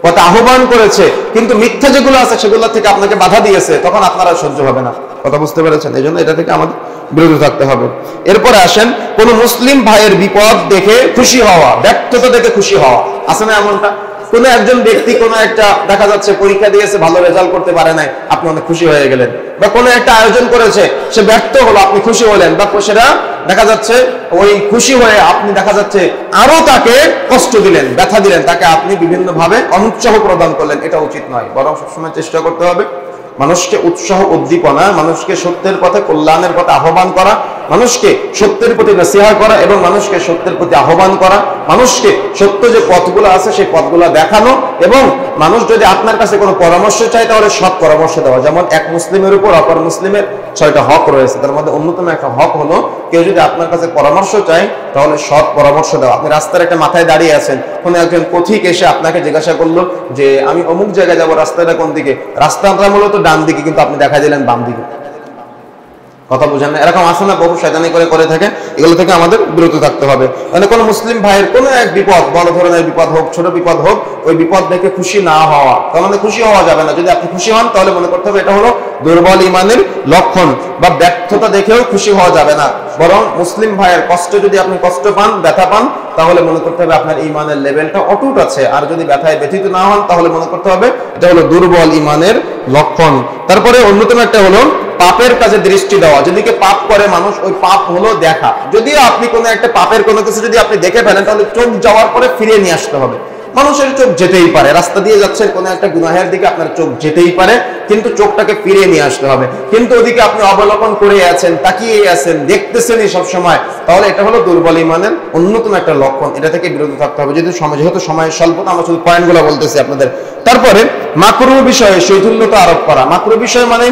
A: কথা আহ্বান করেছে, কিন্তু মিথ্যা যেগুলো আছে সেগুলো থেকে আপনাকে বাধা দিয়েছে, তখন আপনারা সহ্য হবে না। কথা বুঝতে পেরেছেন? এই জন্য এটা থেকে আমাদের বিরত থাকতে হবে। এরপরে আসেন, কোন মুসলিম ভাইয়ের বিপদ দেখে খুশি হওয়া, ব্যর্থতা দেখে খুশি হওয়া। আছে না এমনটা? কোন একজন ব্যক্তি কোন একটা দেখা যাচ্ছে পরীক্ষা দিয়েছে, ভালো রেজাল্ট করতে পারে নাই, আপনি অনেক খুশি হয়ে গেলেন। বা কোনো একটা আয়োজন করেছে, সে ব্যর্থ হলো, আপনি খুশি হলেন। বা সেটা দেখা যাচ্ছে ওই খুশি হয়ে আপনি দেখা যাচ্ছে আরো তাকে কষ্ট দিলেন, ব্যথা দিলেন, তাকে আপনি বিভিন্ন ভাবে অনুৎসাহ প্রদান করলেন। এটা উচিত নয়। বরং সবসময় চেষ্টা করতে হবে মানুষকে উৎসাহ উদ্দীপনা, মানুষকে সত্যের পথে, কল্যাণের পথে আহ্বান করা, মানুষকে সত্যের প্রতি নসিহত করা এবং মানুষকে সত্যের প্রতি আহ্বান করা, মানুষকে সত্য যে পথগুলো আছে সেই পথগুলো দেখানো, এবং মানুষ যদি আপনার কাছে কোনো পরামর্শ চায় তাহলে সৎ পরামর্শ দেওয়া। যেমন এক মুসলিমের উপর অপর মুসলিমের 6টা হক রয়েছে, তার মধ্যে অন্যতম একটা হক হলো কেউ যদি আপনার কাছে পরামর্শ চায় তাহলে সৎ পরামর্শ দেওয়া। আপনি রাস্তার একটা মাথায় দাঁড়িয়ে আছেন, কোনো একজন পথিক এসে আপনাকে জিজ্ঞাসা করলো যে আমি অমুক জায়গায় যাবো, রাস্তাটা কোন দিকে? রাস্তাটা মূলত ডান দিকে, কিন্তু আপনি দেখা দিলেন বাম দিকে। কথা বুঝেন না? এরকম আছে না, বহু শয়তানি করে থাকে। এগুলো থেকে আমাদের বিরত থাকতে হবে। মানে কোনো মুসলিম ভাইয়ের কোনো এক বিপদ, বড় ধরনের বিপদ হোক, ছোট বিপদ হোক, ওই বিপদ দেখে খুশি না হওয়া, তার মানে খুশি হওয়া যাবে না। যদি আপনি খুশি হন তাহলে মনে করতে হবে এটা হলো দুর্বল ইমানের লক্ষণ। বা ব্যর্থতা দেখেও খুশি হওয়া যাবে না, বরং মুসলিম ভাইয়ের কষ্ট যদি আপনি কষ্ট পান, ব্যথা পান, তাহলে মনে করতে হবে আপনার ইমানের লেভেলটা অটুট আছে। আর যদি ব্যথায় ব্যথিত না হন তাহলে মনে করতে হবে এটা হলো দুর্বল ইমানের লক্ষণ। তারপরে অন্যতম একটা হলো পাপের কাছে দৃষ্টি দেওয়া। যেদিকে পাপ করে মানুষ, ওই পাপ হলো দেখা। যদিও আপনি কোনো একটা পাপের কোনো কিছু যদি আপনি দেখে ফেলেন তাহলে চোখ যাওয়ার পরে ফিরিয়ে নিয়ে আসতে হবে। মানুষের চোখ যেতেই পারে, রাস্তা দিয়ে যাচ্ছেন কোনো একটা গুনাহের দিকে, আপনার চোখ যেতেই পারে, কিন্তু চোখটাকে ফিরিয়ে নিয়ে আসতে হবে। কিন্তু ওদিকে আপনি অবলোকন করে আছেন, তাকিয়ে আছেন, দেখতেছেনই সবসময়, তাহলে এটা হলো দুর্বল ইমানের অন্যতম একটা লক্ষণ। এটা থেকে বিরত থাকতে হবে। যেহেতু সময়ের স্বল্পতা, আমরা শুধু পয়েন্টগুলো বলতেছি আপনাদের। তারপরে মাকরুহ বিষয়ে শৈথিল্যতা আরোপ করা। মাকরুহ বিষয় মানে,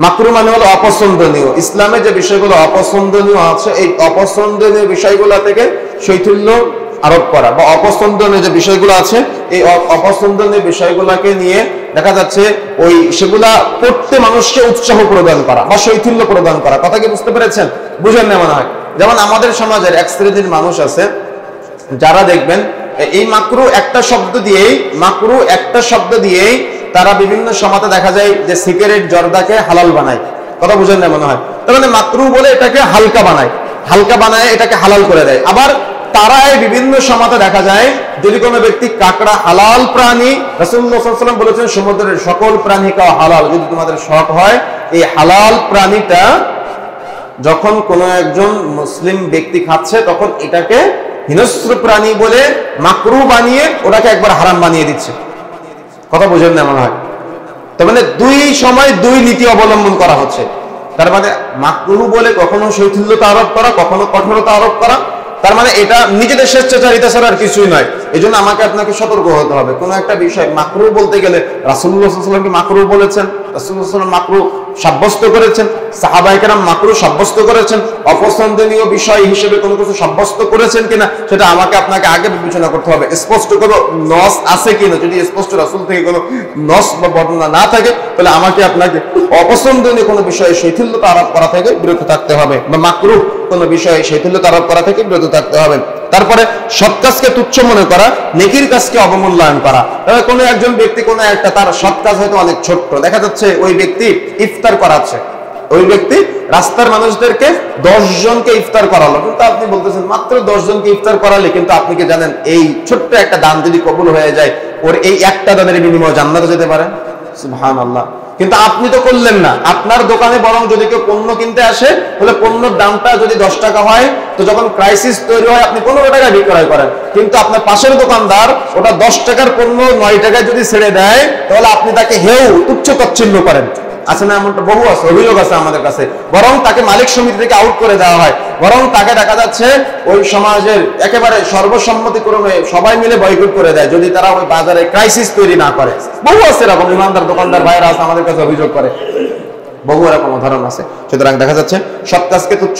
A: মাকরুহ মানে হলো অপছন্দনীয়। ইসলামে যে বিষয়গুলো অপছন্দনীয় আছে, এই অপছন্দনীয় বিষয়গুলো থেকে শৈথিল্য আরোপ করা, বা অপছন্দনীয় যে বিষয়গুলো আছে এই অপছন্দনীয় বিষয়গুলোকে নিয়ে দেখা যাচ্ছে ওই সেগুলা করতে মানুষকে উৎসাহ প্রদান করা বা শৈথিল্য প্রদান করা। কথা কি বুঝতে পেরেছেন? বুঝেন না মনে হয়? যেমন আমাদের সমাজের এক শ্রেণীর মানুষ আছে যারা দেখবেন এই মাকরু একটা শব্দ দিয়েই তারা বিভিন্ন সমাজে দেখা যায় যে সিগারেট জর্দাকে হালাল বানায়। কথা বুঝেন না মনে হয়? তার মানে মাকরু বলে এটাকে হালকা বানায় এটাকে হালাল করে দেয়। আবার তারাই বিভিন্ন সমাজে দেখা যায় যদি কোনো ব্যক্তি কাকড়া হালাল প্রাণী, রাসূলুল্লাহ সাল্লাল্লাহু আলাইহি ওয়াসাল্লাম বলেছেন সমুদ্রের সকল প্রাণী খাওয়া হালাল, যদি তোমাদের শখ হয় এই হালাল প্রাণীটা যখন কোনো একজন মুসলিম ব্যক্তি খাচ্ছে তখন এটাকে হিংস্র প্রাণী বলে মাকরু বানিয়ে ওটাকে একবার হারাম বানিয়ে দিচ্ছে। কথা বুঝেন না মনে হয়? তার মানে দুই সময় দুই নীতি অবলম্বন করা হচ্ছে। তার মানে মাকরু বলে কখনো শৈথিল্যতা আরোপ করা, কখনো কঠোরতা আরোপ করা, তার মানে এটা নিজেদের স্বেচ্ছাচারিতা ছাড়া আর কিছুই নয়। এই জন্য আমাকে আপনাকে সতর্ক হতে হবে। কোনো একটা বিষয় মাকরু বলতে গেলে রাসূলুল্লাহ সাল্লাল্লাহু আলাইহি ওয়াসাল্লাম কি মাকরু বলেছেন? রাসূলুল্লাহ সাল্লাল্লাহু আলাইহি ওয়াসাল্লাম মাকরু সাব্যস্ত করেছেন, সাহাবায়ে কেরাম মাকরু সাব্যস্ত করেছেন, অপছন্দনীয় বিষয় হিসেবে কোনো কিছু সাব্যস্ত করেছেন কিনা সেটা আমাকে আপনাকে আগে বিবেচনা করতে হবে। স্পষ্ট কোনো নস আছে কিনা, যদি স্পষ্ট রাসূল থেকে কোনো নস বা বর্ণনা না থাকে তাহলে আমাকে আপনাকে অপছন্দনীয় কোনো বিষয়ে শৈথিল্যতা আরোপ করা থেকে বিরত থাকতে হবে, বা মাকরু কোনো বিষয়ে শৈথিল্যতা আরোপ করা থেকে বিরত থাকতে হবে। তারপরে সৎ কাজকে তুচ্ছ মনে করা, নেকির কাজকে অবমূল্যায়ন করা। কোনো একজন ব্যক্তি কোনো একটা তার সৎ কাজ হয়তো অনেক ছোট্ট, দেখা যাচ্ছে ওই ব্যক্তি ইফতার করাচ্ছে, ওই ব্যক্তি রাস্তার মানুষদেরকে 10 জনকে ইফতার করালো, কিন্তু আপনি বলতেছেন মাত্র 10 জনকে ইফতার করালে, কিন্তু আপনি কি জানেন এই ছোট্ট একটা দান যদি কবুল হয়ে যায় ওর এই একটা দানের বিনিময়ে জান্নাতে যেতে পারে? সুবহানাল্লাহ। কিন্তু আপনি তো করলেন না। আপনার দোকানে বরং যদি কেউ পণ্য কিনতে আসে তাহলে পণ্যের দামটা যদি 10 টাকা হয়, তো যখন ক্রাইসিস তৈরি হয় আপনি 15 টাকায় বিক্রয় করেন, কিন্তু আপনার পাশের দোকানদার ওটা 10 টাকার পণ্য 9 টাকায় যদি ছেড়ে দেয় তাহলে আপনি তাকে হেউ তুচ্ছ তাচ্ছিল্য করেন। আছে না এমনটা? বহু আছে, অভিযোগ আছে আমাদের কাছে। বরং তাকে মালিক সমিতি থেকে আউট করে দেওয়া হয়, বরং তাকে দেখা যাচ্ছে ওই সমাজের একেবারে সর্বসম্মতিক্রমে সবাই মিলে বয়কট করে দেয় যদি তারা ওই বাজারে ক্রাইসিস তৈরি না করে। বহু আছে এরকম ইমানদার দোকানদার ভাইয়েরা আছে আমাদের কাছে অভিযোগ করে, বহু এরকম উদাহরণ আছে। সুতরাং দেখা যাচ্ছে সৎ কাজকে তুচ্ছ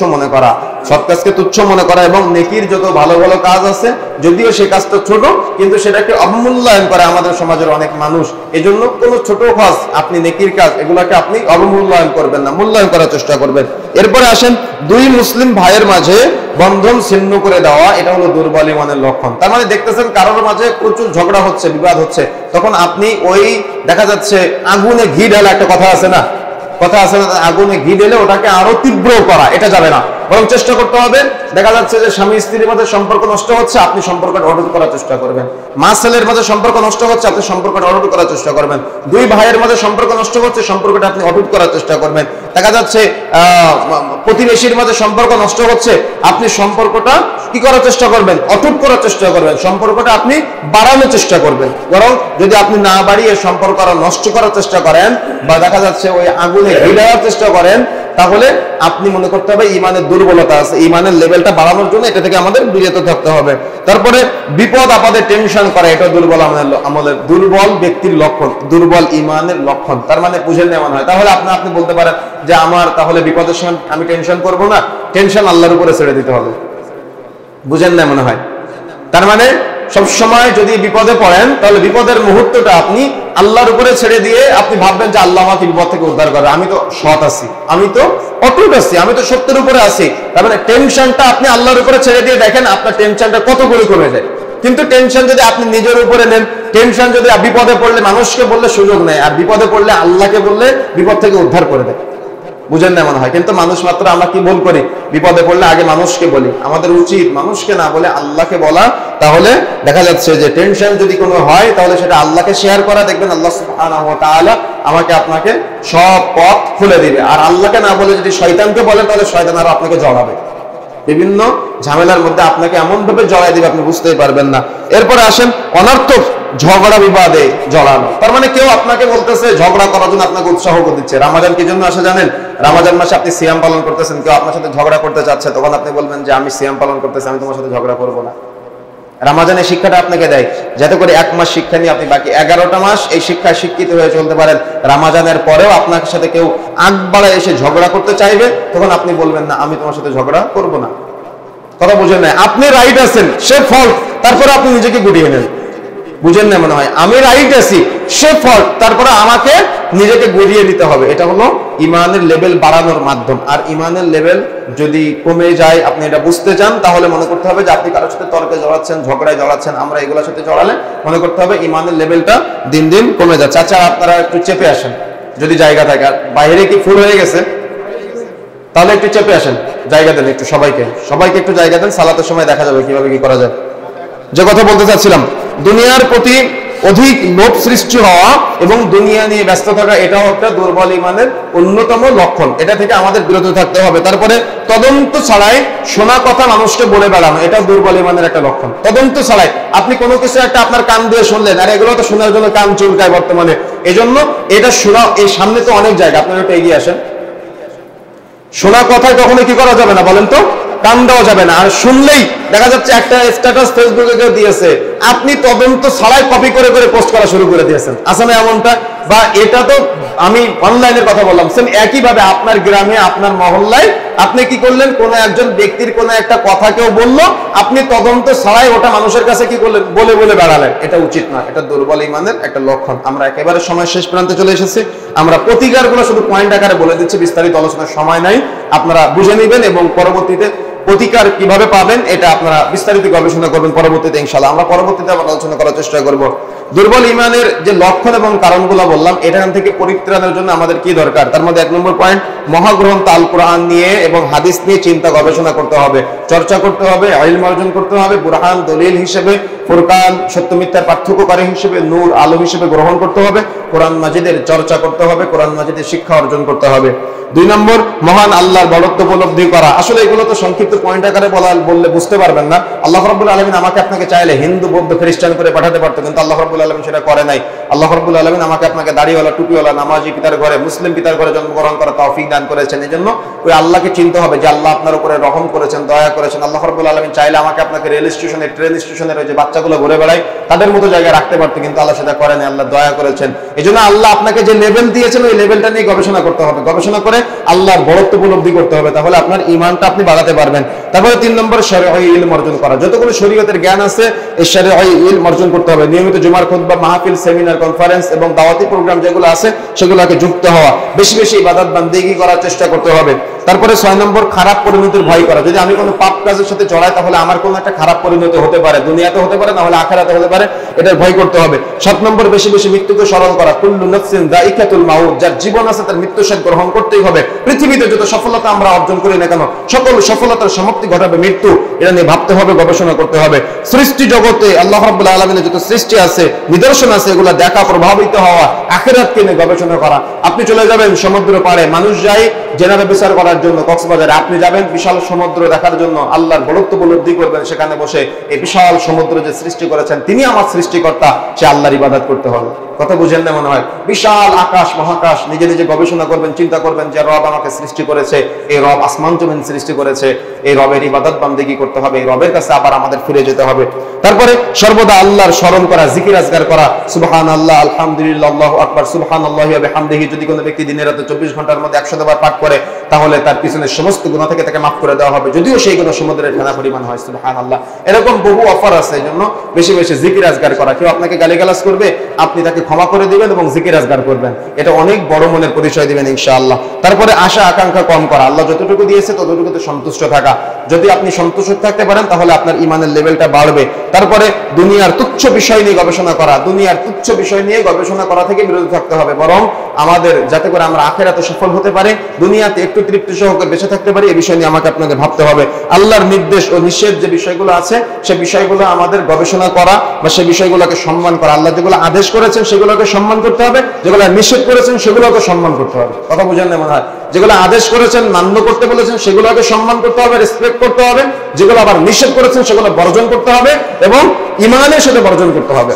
A: মনে করা এবং নেকির যত ভালো ভালো কাজ আছে যদিও সে কাজটা ছোট কিন্তু সেটাকে অবমূল্যায়ন করে আমাদের সমাজের অনেক মানুষ। এজন্য কোনো ছোট কাজ আপনি নেকির কাজ এগুলাকে আপনি অবমূল্যায়ন করবেন না, মূল্যায়ন করার চেষ্টা করবেন। এরপরে আসেন দুই মুসলিম ভাইয়ের মাঝে বন্ধন ছিন্ন করে দেওয়া, এটা হলো দুর্বল ঈমানের লক্ষণ। তার মানে দেখতেছেন কারোর মাঝে প্রচুর ঝগড়া হচ্ছে, বিবাদ হচ্ছে, তখন আপনি ওই দেখা যাচ্ছে আগুনে ঘি ঢালা একটা কথা আছে না, আগুনে ঘি ঢেলে ওটাকে আরো তীব্র করা, এটা যাবে না। বরং চেষ্টা করতে হবে, দেখা যাচ্ছে যে স্বামী স্ত্রীর মধ্যে সম্পর্ক নষ্ট হচ্ছে, আপনি সম্পর্কটা অটুট করার চেষ্টা করবেন। মা ছেলের মধ্যে সম্পর্ক নষ্ট হচ্ছে, আপনি সম্পর্কটা অটুট করার চেষ্টা করবেন। দুই ভাইয়ের মধ্যে সম্পর্ক নষ্ট হচ্ছে, সম্পর্কটা আপনি অটুট করার চেষ্টা করবেন। দেখা যাচ্ছে প্রতিবেশীর মধ্যে সম্পর্ক নষ্ট হচ্ছে, আপনি সম্পর্কটা কি করার চেষ্টা করবেন? অটুট করার চেষ্টা করবেন। সম্পর্কটা আপনি বাড়ানোর চেষ্টা করবেন। বরং যদি আপনি না বাড়িয়ে সম্পর্ক আরো নষ্ট করার চেষ্টা করেন বা দেখা যাচ্ছে ওই আগুনে ঘি ঢালার চেষ্টা করেন, তাহলে আপনি মনে করতে হবে ঈমানের দুর্বলতা আছে, ঈমানের লেভেলটা বাড়ানোর জন্য এটা থেকে আমাদের বিরত থাকতে হবে। তারপরে বিপদ আপদে টেনশন করা, এটা দুর্বল আমাদের দুর্বল ব্যক্তির লক্ষণ, দুর্বল ঈমানের লক্ষণ। তার মানে বুঝে নেওয়া হয়। তাহলে আপনি বলতে পারেন যে আমার তাহলে বিপদের সময় আমি টেনশন করব না, টেনশন আল্লাহর উপরে ছেড়ে দিতে হবে। বুঝেন না মনে হয়? তার মানে সবসময় যদি বিপদে পড়েন তাহলে বিপদের মুহূর্তটা আপনি আল্লাহর উপরে ছেড়ে দিয়ে আপনি ভাববেন যে আল্লাহ আমাকে বিপদ থেকে উদ্ধার করবে, আমি তো সৎ আছি, আমি তো অটুট আছি, আমি তো সত্যের উপরে আছি। তার মানে টেনশনটা আপনি আল্লাহর উপরে ছেড়ে দিয়ে দেখেন আপনার টেনশনটা কত করে কমে যায়। কিন্তু টেনশন যদি আপনি নিজের উপরে নেন, টেনশন যদি বিপদে পড়লে মানুষকে বললে সুযোগ নেয়, আর বিপদে পড়লে আল্লাহকে বললে বিপদ থেকে উদ্ধার করে দেয়। বুঝেন না মনে হয়? কিন্তু মানুষ মাত্র আমরা কি ভুল করি, বিপদে পড়লে আগে মানুষকে বলি। আমাদের উচিত মানুষকে না বলে আল্লাহকে বলা। তাহলে দেখা যাচ্ছে যে টেনশন যদি কোনো হয় তাহলে সেটা আল্লাহকে শেয়ার করা, দেখবেন আল্লাহ সুবহানাহু ওয়া তাআলা আমাকে আপনাকে সব পথ খুলে দিবে। আর আল্লাহকে না বলে যদি শয়তানকে বলেন তাহলে শয়তান আরো আপনাকে জড়াবে, বিভিন্ন ঝামেলার মধ্যে আপনাকে এমন ভাবে জড়াই দিবে আপনি বুঝতেই পারবেন না। এরপরে আসেন অনর্থক ঝগড়া বিবাদে জড়ানো। তার মানে কেউ আপনাকে বলতেছে ঝগড়া করার জন্য আপনাকে উৎসাহ দিচ্ছে। রমাদান কি জন্য আসে জানেন? রমাদান মাসে আপনি সিয়াম পালন করতেছেন, কেউ আপনার সাথে ঝগড়া করতে চাচ্ছে, তখন আপনি বলবেন যে আমি সিয়াম পালন করতেছি, আমি তোমার সাথে ঝগড়া করবো না। রমাদানের শিক্ষাটা আপনাকে দেয় যাতে করে 1 মাস শিক্ষা নিয়ে আপনি বাকি 11টা মাস এই শিক্ষায় শিক্ষিত হয়ে চলতে পারেন। রমাদানের পরেও আপনার সাথে কেউ আগ বাড়ায় এসে ঝগড়া করতে চাইবে, তখন আপনি বলবেন না আমি তোমার সাথে ঝগড়া করবো না। কথা বুঝেন না? আপনি রাইট আছেন, সে ফল্ট, তারপরে আপনি নিজেকে গুটিয়ে নেন। বুঝেন না মনে হয়, আমি রাইট আছি, সে ফল্ট, তারপরে আমাকে নিজেকে গড়িয়ে নিতে হবে। এটা হলো ইমানের লেভেল বাড়ানোর মাধ্যম। আর ইমানের লেভেল যদি কমে যায়, আপনি এটা বুঝতে চান, তাহলে মনে করতে হবে যে আপনি কারোর সাথে তর্কে জড়াচ্ছেন, ঝগড়ায় জড়াচ্ছেন, আমরা এগুলোর সাথে জড়ালে মনে করতে হবে ইমানের লেভেলটা দিন দিন কমে যাচ্ছে। আচ্ছা, আপনারা একটু চেপে আসেন যদি জায়গা থাকে। আর বাইরে কি ফুল হয়ে গেছে? তাহলে একটু চেপে আসেন, জায়গা দেন একটু, সবাইকে একটু জায়গা দেন, সালাতের সময় দেখা যাবে কিভাবে কি করা যায়। যে কথা বলতে চাচ্ছিলাম, দুনিয়ার প্রতি অধিক লোভ সৃষ্টি হওয়া এবং দুনিয়া নিয়ে ব্যস্ত থাকা, এটাও একটা দুর্বল ইমানের অন্যতম লক্ষণ। এটা থেকে আমাদের বিরত থাকতে হবে। তারপরে তদন্ত ছাড়াই শোনা কথা মানুষকে বলে বেড়ানো, এটা দুর্বল ইমানের একটা লক্ষণ। তদন্ত ছাড়াই আপনি কোনো কিছু একটা আপনার কান দিয়ে শুনলেন, আর এগুলো তো শোনার জন্য কান চুলকায় বর্তমানে, এজন্য এটা শোনা, এই সামনে তো অনেক জায়গা, আপনারা একটু এগিয়ে আসেন। শোনা কথায় কখনো কি করা যাবে না বলেন তো? কান দেওয়া যাবে না। আর শুনলেই দেখা যাচ্ছে একটা স্ট্যাটাস ফেসবুকে কেউ দিয়েছে, আপনি তদন্ত ছাড়াই কপি করে করে পোস্ট করা শুরু করে দিয়েছেন, আছে না এমনটা? বা এটা তো আমি অনলাইনের কথা বললাম, সেম একই ভাবে আপনার গ্রামে, আপনার মহল্লায় আপনি কি করলেন, কোন একজন ব্যক্তির কোন একটা কথা কেউ বললো, আপনি তদন্ত ছাড়াই ওটা মানুষের কাছে কি করলেন, বলে বলে বেড়ালেন। এটা উচিত না, এটা দুর্বল ইমানের একটা লক্ষণ। আমরা একেবারে সময় শেষ প্রান্তে চলে এসেছি। আমরা প্রতিকারগুলো শুধু পয়েন্ট আকারে বলে দিচ্ছি, বিস্তারিত আলোচনার সময় নাই, আপনারা বুঝে নেবেন এবং পরবর্তীতে প্রতিকার কিভাবে পাবেন এটা আপনারা বিস্তারিত গবেষণা করবেন পরবর্তীতে ইনশাআল্লাহ। আমরা পরবর্তীতে আবার আলোচনা করার চেষ্টা করব। দুর্বল ইমানের যে লক্ষণ এবং কারণগুলো বললাম, এখান থেকে পরিত্রাণের জন্য আমাদের কি দরকার, তার মধ্যে 1 নম্বর পয়েন্ট, মহাগ্রন্থ আল কোরআন নিয়ে এবং হাদিস নিয়ে চিন্তা গবেষণা করতে হবে, চর্চা করতে হবে, ইলম অর্জন করতে হবে, বুরহান দলিল হিসেবে, ফুরকান সত্য মিথ্যার পার্থক্যকারী হিসেবে, নূর আলো হিসেবে গ্রহণ করতে হবে, কোরআন মাজিদের চর্চা করতে হবে, কোরআন মাজিদের শিক্ষা অর্জন করতে হবে। 2 নম্বর, মহান আল্লাহর বড়ত্ব উপলব্ধি করা। আসলে এগুলো তো সংক্ষিপ্ত পয়েন্ট আকারে বললে বুঝতে পারবেন না। আল্লাহ রাব্বুল আলামিন আমাকে আপনাকে চাইলে হিন্দু, বৌদ্ধ, খ্রিস্টান করে পাঠাতে পারতো, কিন্তু আল্লাহ রাব্বুল আলামিন সেটা করে নাই। আল্লাহ রাব্বুল আলামিন আমাকে আপনাকে দাড়িওয়ালা, টুপিওয়ালা, নামাজি পিতার ঘরে, মুসলিম পিতার ঘরে জন্মগ্রহণ করার তৌফিক দান করেছেন। এজন্য ওই আল্লাহকে চিনতে হবে যে আল্লাহ আপনার উপরে রহম করেছেন, দয়া করেছেন। আল্লাহ রাব্বুল আলামিন চাইলে আমাকে আপনাকে রেল স্টেশনে, ট্রেন স্টেশনের ওই যে বাচ্চাগুলো ঘুরে বেড়ায় তাদের মতো জায়গায় রাখতে পারতো, কিন্তু আল্লাহ সেটা করেন, আল্লাহ দয়া করেছেন। এজন্য আল্লাহ আপনাকে যে লেভেল দিয়েছেন ওই লেভেলটা নিয়ে গবেষণা করতে হবে, গবেষণা করে আল্লাহর বড়ত্ব উপলব্ধি করতে হবে, তাহলে আপনার ঈমানটা আপনি বাড়াতে পারবেন। তারপরে 3 নম্বর, শরঈ ইলম অর্জন করা। যতগুলো শরীয়তের জ্ঞান আছে এই শরঈ ইলম অর্জন করতে হবে। নিয়মিত জুমার খুতবা, মাহফিল, সেমিনার, কনফারেন্স এবং দাওয়াতি প্রোগ্রাম যেগুলো আছে সেগুলোকে যুক্ত হওয়া, বেশি বেশি ইবাদত বান্দেগি করার চেষ্টা করতে হবে। তারপরে 6 নম্বর, খারাপ পরিণতির ভয় করা। যদি আমি কোনো পাপ কাজের সাথে জড়াই তাহলে আমার কোনো একটা খারাপ পরিণতি হতে পারে, দুনিয়াতে হতে পারে, না হলে আখিরাতে হতে পারে, এটার ভয় করতে হবে। 7 নম্বর, বেশি বেশি মৃত্যুকে স্মরণ করা। কুল্লু নাফসিন যায়িকাতুল মাউত, যার জীবন আছে তার মৃত্যু স্বাদ গ্রহণ করতেই হবে। পৃথিবীতে যত সফলতা আমরা অর্জন করি না কেন, সকল সফলতার সমাপ্তি ঘটাবে মৃত্যু, এটা নিয়ে ভাবতে হবে, গবেষণা করতে হবে। সৃষ্টি জগতে আল্লাহ রাব্বুল আলামিনের যত সৃষ্টি আছে, নিদর্শন আছে, এগুলো দেখা, প্রভাবিত হওয়া, আখিরাতকে নিয়ে গবেষণা করা। আপনি চলে যাবেন সমুদ্র পাড়ে, মানুষ যায় জেনারেল বিচার করার জন্য কক্সবাজারে, আপনি যাবেন বিশাল সমুদ্র দেখার জন্য, আল্লাহর বড়ত্ব উপলব্ধি করবেন সেখানে বসে। এই বিশাল সমুদ্র যে সৃষ্টি করেছেন তিনি আমার সৃষ্টিকর্তা, সে আল্লাহর ইবাদত করতে হবে। কথা বুঝেন না মনে হয়? বিশাল আকাশ মহাকাশ নিজে নিজে গবেষণা করবেন, চিন্তা করবেন যে রব আমাকে সৃষ্টি করেছে, এই রব আসমান জমিন সৃষ্টি করেছে, এই রবের ইবাদত বান্দেগী করতে হবে, এই রবের কাছে আবার আমাদের ফিরে যেতে হবে। তারপরে সর্বদা আল্লাহর স্মরণ করা, জিকির আজগার করা, সুবহানাল্লাহ, আলহামদুলিল্লাহ, আল্লাহু আকবার, সুবহানাল্লাহি ওয়া বিহামদিহি। যদি কোনো ব্যক্তি দিনের রাতে 24 ঘন্টার মধ্যে 100 বার পাঠ করে তাহলে তার পিছনের সমস্ত গুনাহ থেকে তাকে মাফ করে দেওয়া হবে, যদিও সেই গুনাহ সমুদ্রের ফেনা পরিমাণ হয়। সুবহানাল্লাহ। এরকম বহু অফার আছে, এজন্য বেশি বেশি জিকির আজগার করা। কেউ আপনাকে গালিগালাজ করবে, আপনি তাকে ক্ষমা করে দিবেন এবং জিকির আজগার করবেন, এটা অনেক বড় মনের পরিচয় দিবেন ইনশাআল্লাহ। তারপরে আশা আকাঙ্ক্ষা কম করা, আল্লাহ যতটুকু দিয়েছে ততটুকুতে সন্তুষ্ট থাকা। যদি আপনি সন্তুষ্ট থাকতে পারেন তাহলে আপনার ঈমানের লেভেলটা বাড়বে। তারপরে দুনিয়ার তুচ্ছ বিষয় নিয়ে গবেষণা করা, দুনিয়ার তুচ্ছ বিষয় নিয়ে গবেষণা করা থেকে বিরত থাকতে হবে, বরং আমাদের যাতে করে আমরা আখিরাতে সফল হতে পারি, দুনিয়াতে একটু তৃপ্তি সহকারে বেঁচে থাকতে পারি, এই বিষয় নিয়ে আমাকে আপনাকে ভাবতে হবে। আল্লাহর নির্দেশ ও নিষেধ যে বিষয়গুলো আছে সে বিষয়গুলো আমাদের গবেষণা করা বা সে বিষয়গুলোকে সম্মান করা। আল্লাহ যেগুলো আদেশ করেছেন সেগুলোকে সম্মান করতে হবে, যেগুলো নিষেধ করেছেন সেগুলোকে সম্মান করতে হবে। কথা বুঝেন না মনে হয়? যেগুলো আদেশ করেছেন, মান্য করতে বলেছেন সেগুলোকে সম্মান করতে হবে, রেসপেক্ট করতে হবে। যেগুলো আবার নিষেধ করেছেন সেগুলো বর্জন করতে হবে এবং ঈমানের সাথে বর্জন করতে হবে।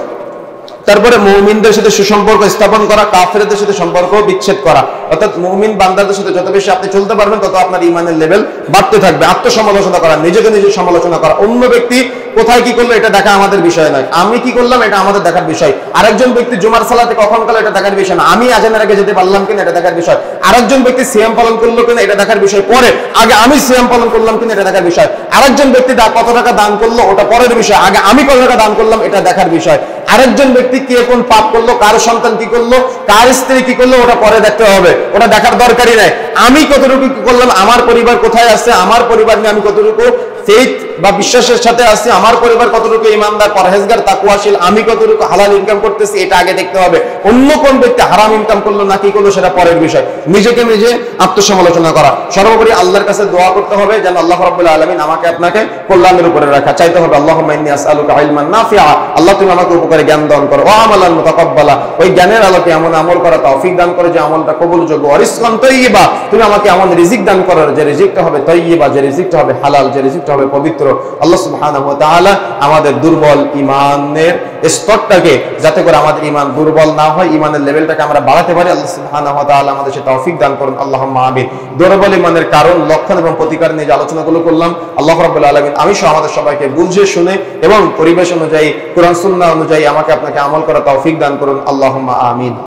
A: তারপরে মুমিনদের সাথে সুসম্পর্ক স্থাপন করা, কাফেরদের সাথে সম্পর্ক বিচ্ছেদ করা। অর্থাৎ মুমিন বান্দাদের সাথে যত বেশি আপনি চলতে পারবেন তত আপনার ইমানের লেভেল বাড়তে থাকবে। আত্মসমালোচনা করা, নিজেকে নিজে সমালোচনা করা, অন্য ব্যক্তি কোথায় কি করলো এটা দেখা আমাদের বিষয় নয়, আমি কি করলাম এটা আমাদের দেখার বিষয়। আরেকজন ব্যক্তি জুমার সালাতে কখন গেল এটা দেখার বিষয় না, আমি আজানের আগে যেতে পারলাম কিনা এটা দেখার বিষয়। আরেকজন ব্যক্তি সিয়াম পালন করলো কিনা এটা দেখার বিষয় পরে, আগে আমি সিয়াম পালন করলাম কিনা এটা দেখার বিষয়। আরেকজন ব্যক্তি কত টাকা দান করলো ওটা পরের বিষয়, আগে আমি কত টাকা দান করলাম এটা দেখার বিষয়। আরেকজন ব্যক্তি কে কোন পাপ করলো, কার সন্তান কি করলো, কার স্ত্রী কি করলো ওটা পরে দেখতে হবে, ওটা দেখার দরকারই নাই। আমি কতটুকু কি করলাম, আমার পরিবার কোথায় আছে, আমার পরিবার নিয়ে আমি কতটুকু ফেথ বা বিশ্বাসের সাথে আছি, আমার পরিবার কতটুকু ইমানদার পরহেজগার তাকওয়াশীল, আমি কতটুকু হালাল ইনকাম করতেছি এটা আগে দেখতে হবে। অন্য কোন ব্যক্তি হারাম ইনকাম করলো না কি করলো সেটা পরের বিষয়। নিজেকে নিজে আত্মসমালোচনা করা। সর্বোপরি আল্লাহর কাছে দোয়া করতে হবে যেন আল্লাহ রাব্বুল আলামিন আমাকে আপনাকে কল্যাণের উপরে রাখা। চাইতে হবে আল্লাহুম্মা ইন্নী আসআলুকা ইলমান নাফিআ, আল্লাহ তুমি আমাকে উপকারী জ্ঞান দান করো, ওয়া আমালান মুতাকাব্বালা, ওই জ্ঞানের আলোকে এমন আমল করা তৌফিক দান করো যে আমলটা কবুলযোগ্য, ওয়া রিজকান তাইয়্যিবা, তুমি আমাকে এমন রিজিক দান করো যে রিজিকটা হবে তাইয়্যিবা, যে রিজিকটা হবে হালাল, যে রিজিকটা হবে পবিত্র। আল্লাহ সুবহানাহু ওয়া তাআলা আমাদের দুর্বল ইমানের স্তরটাকে যাতে করে আমাদের ইমান দুর্বল না হয়, ইমানের লেভেলটাকে আমরা বাড়াতে পারি, আল্লাহ সুবহানাহু ওয়া তাআলা আমাদের সে তৌফিক দান করুন। আল্লাহুম্মা আমিন। দুর্বল ইমানের কারণ, লক্ষণ এবং প্রতিকার নিয়ে যে আলোচনাগুলো করলাম, আল্লাহ রাব্বুল আলামিন আমি সহ আমাদের সবাইকে বুঝে শুনে এবং পরিবেশ অনুযায়ী, কোরআন সুন্নাহ অনুযায়ী আমাকে আপনাকে আমল করা তৌফিক দান করুন। আল্লাহুম্মা আমিন।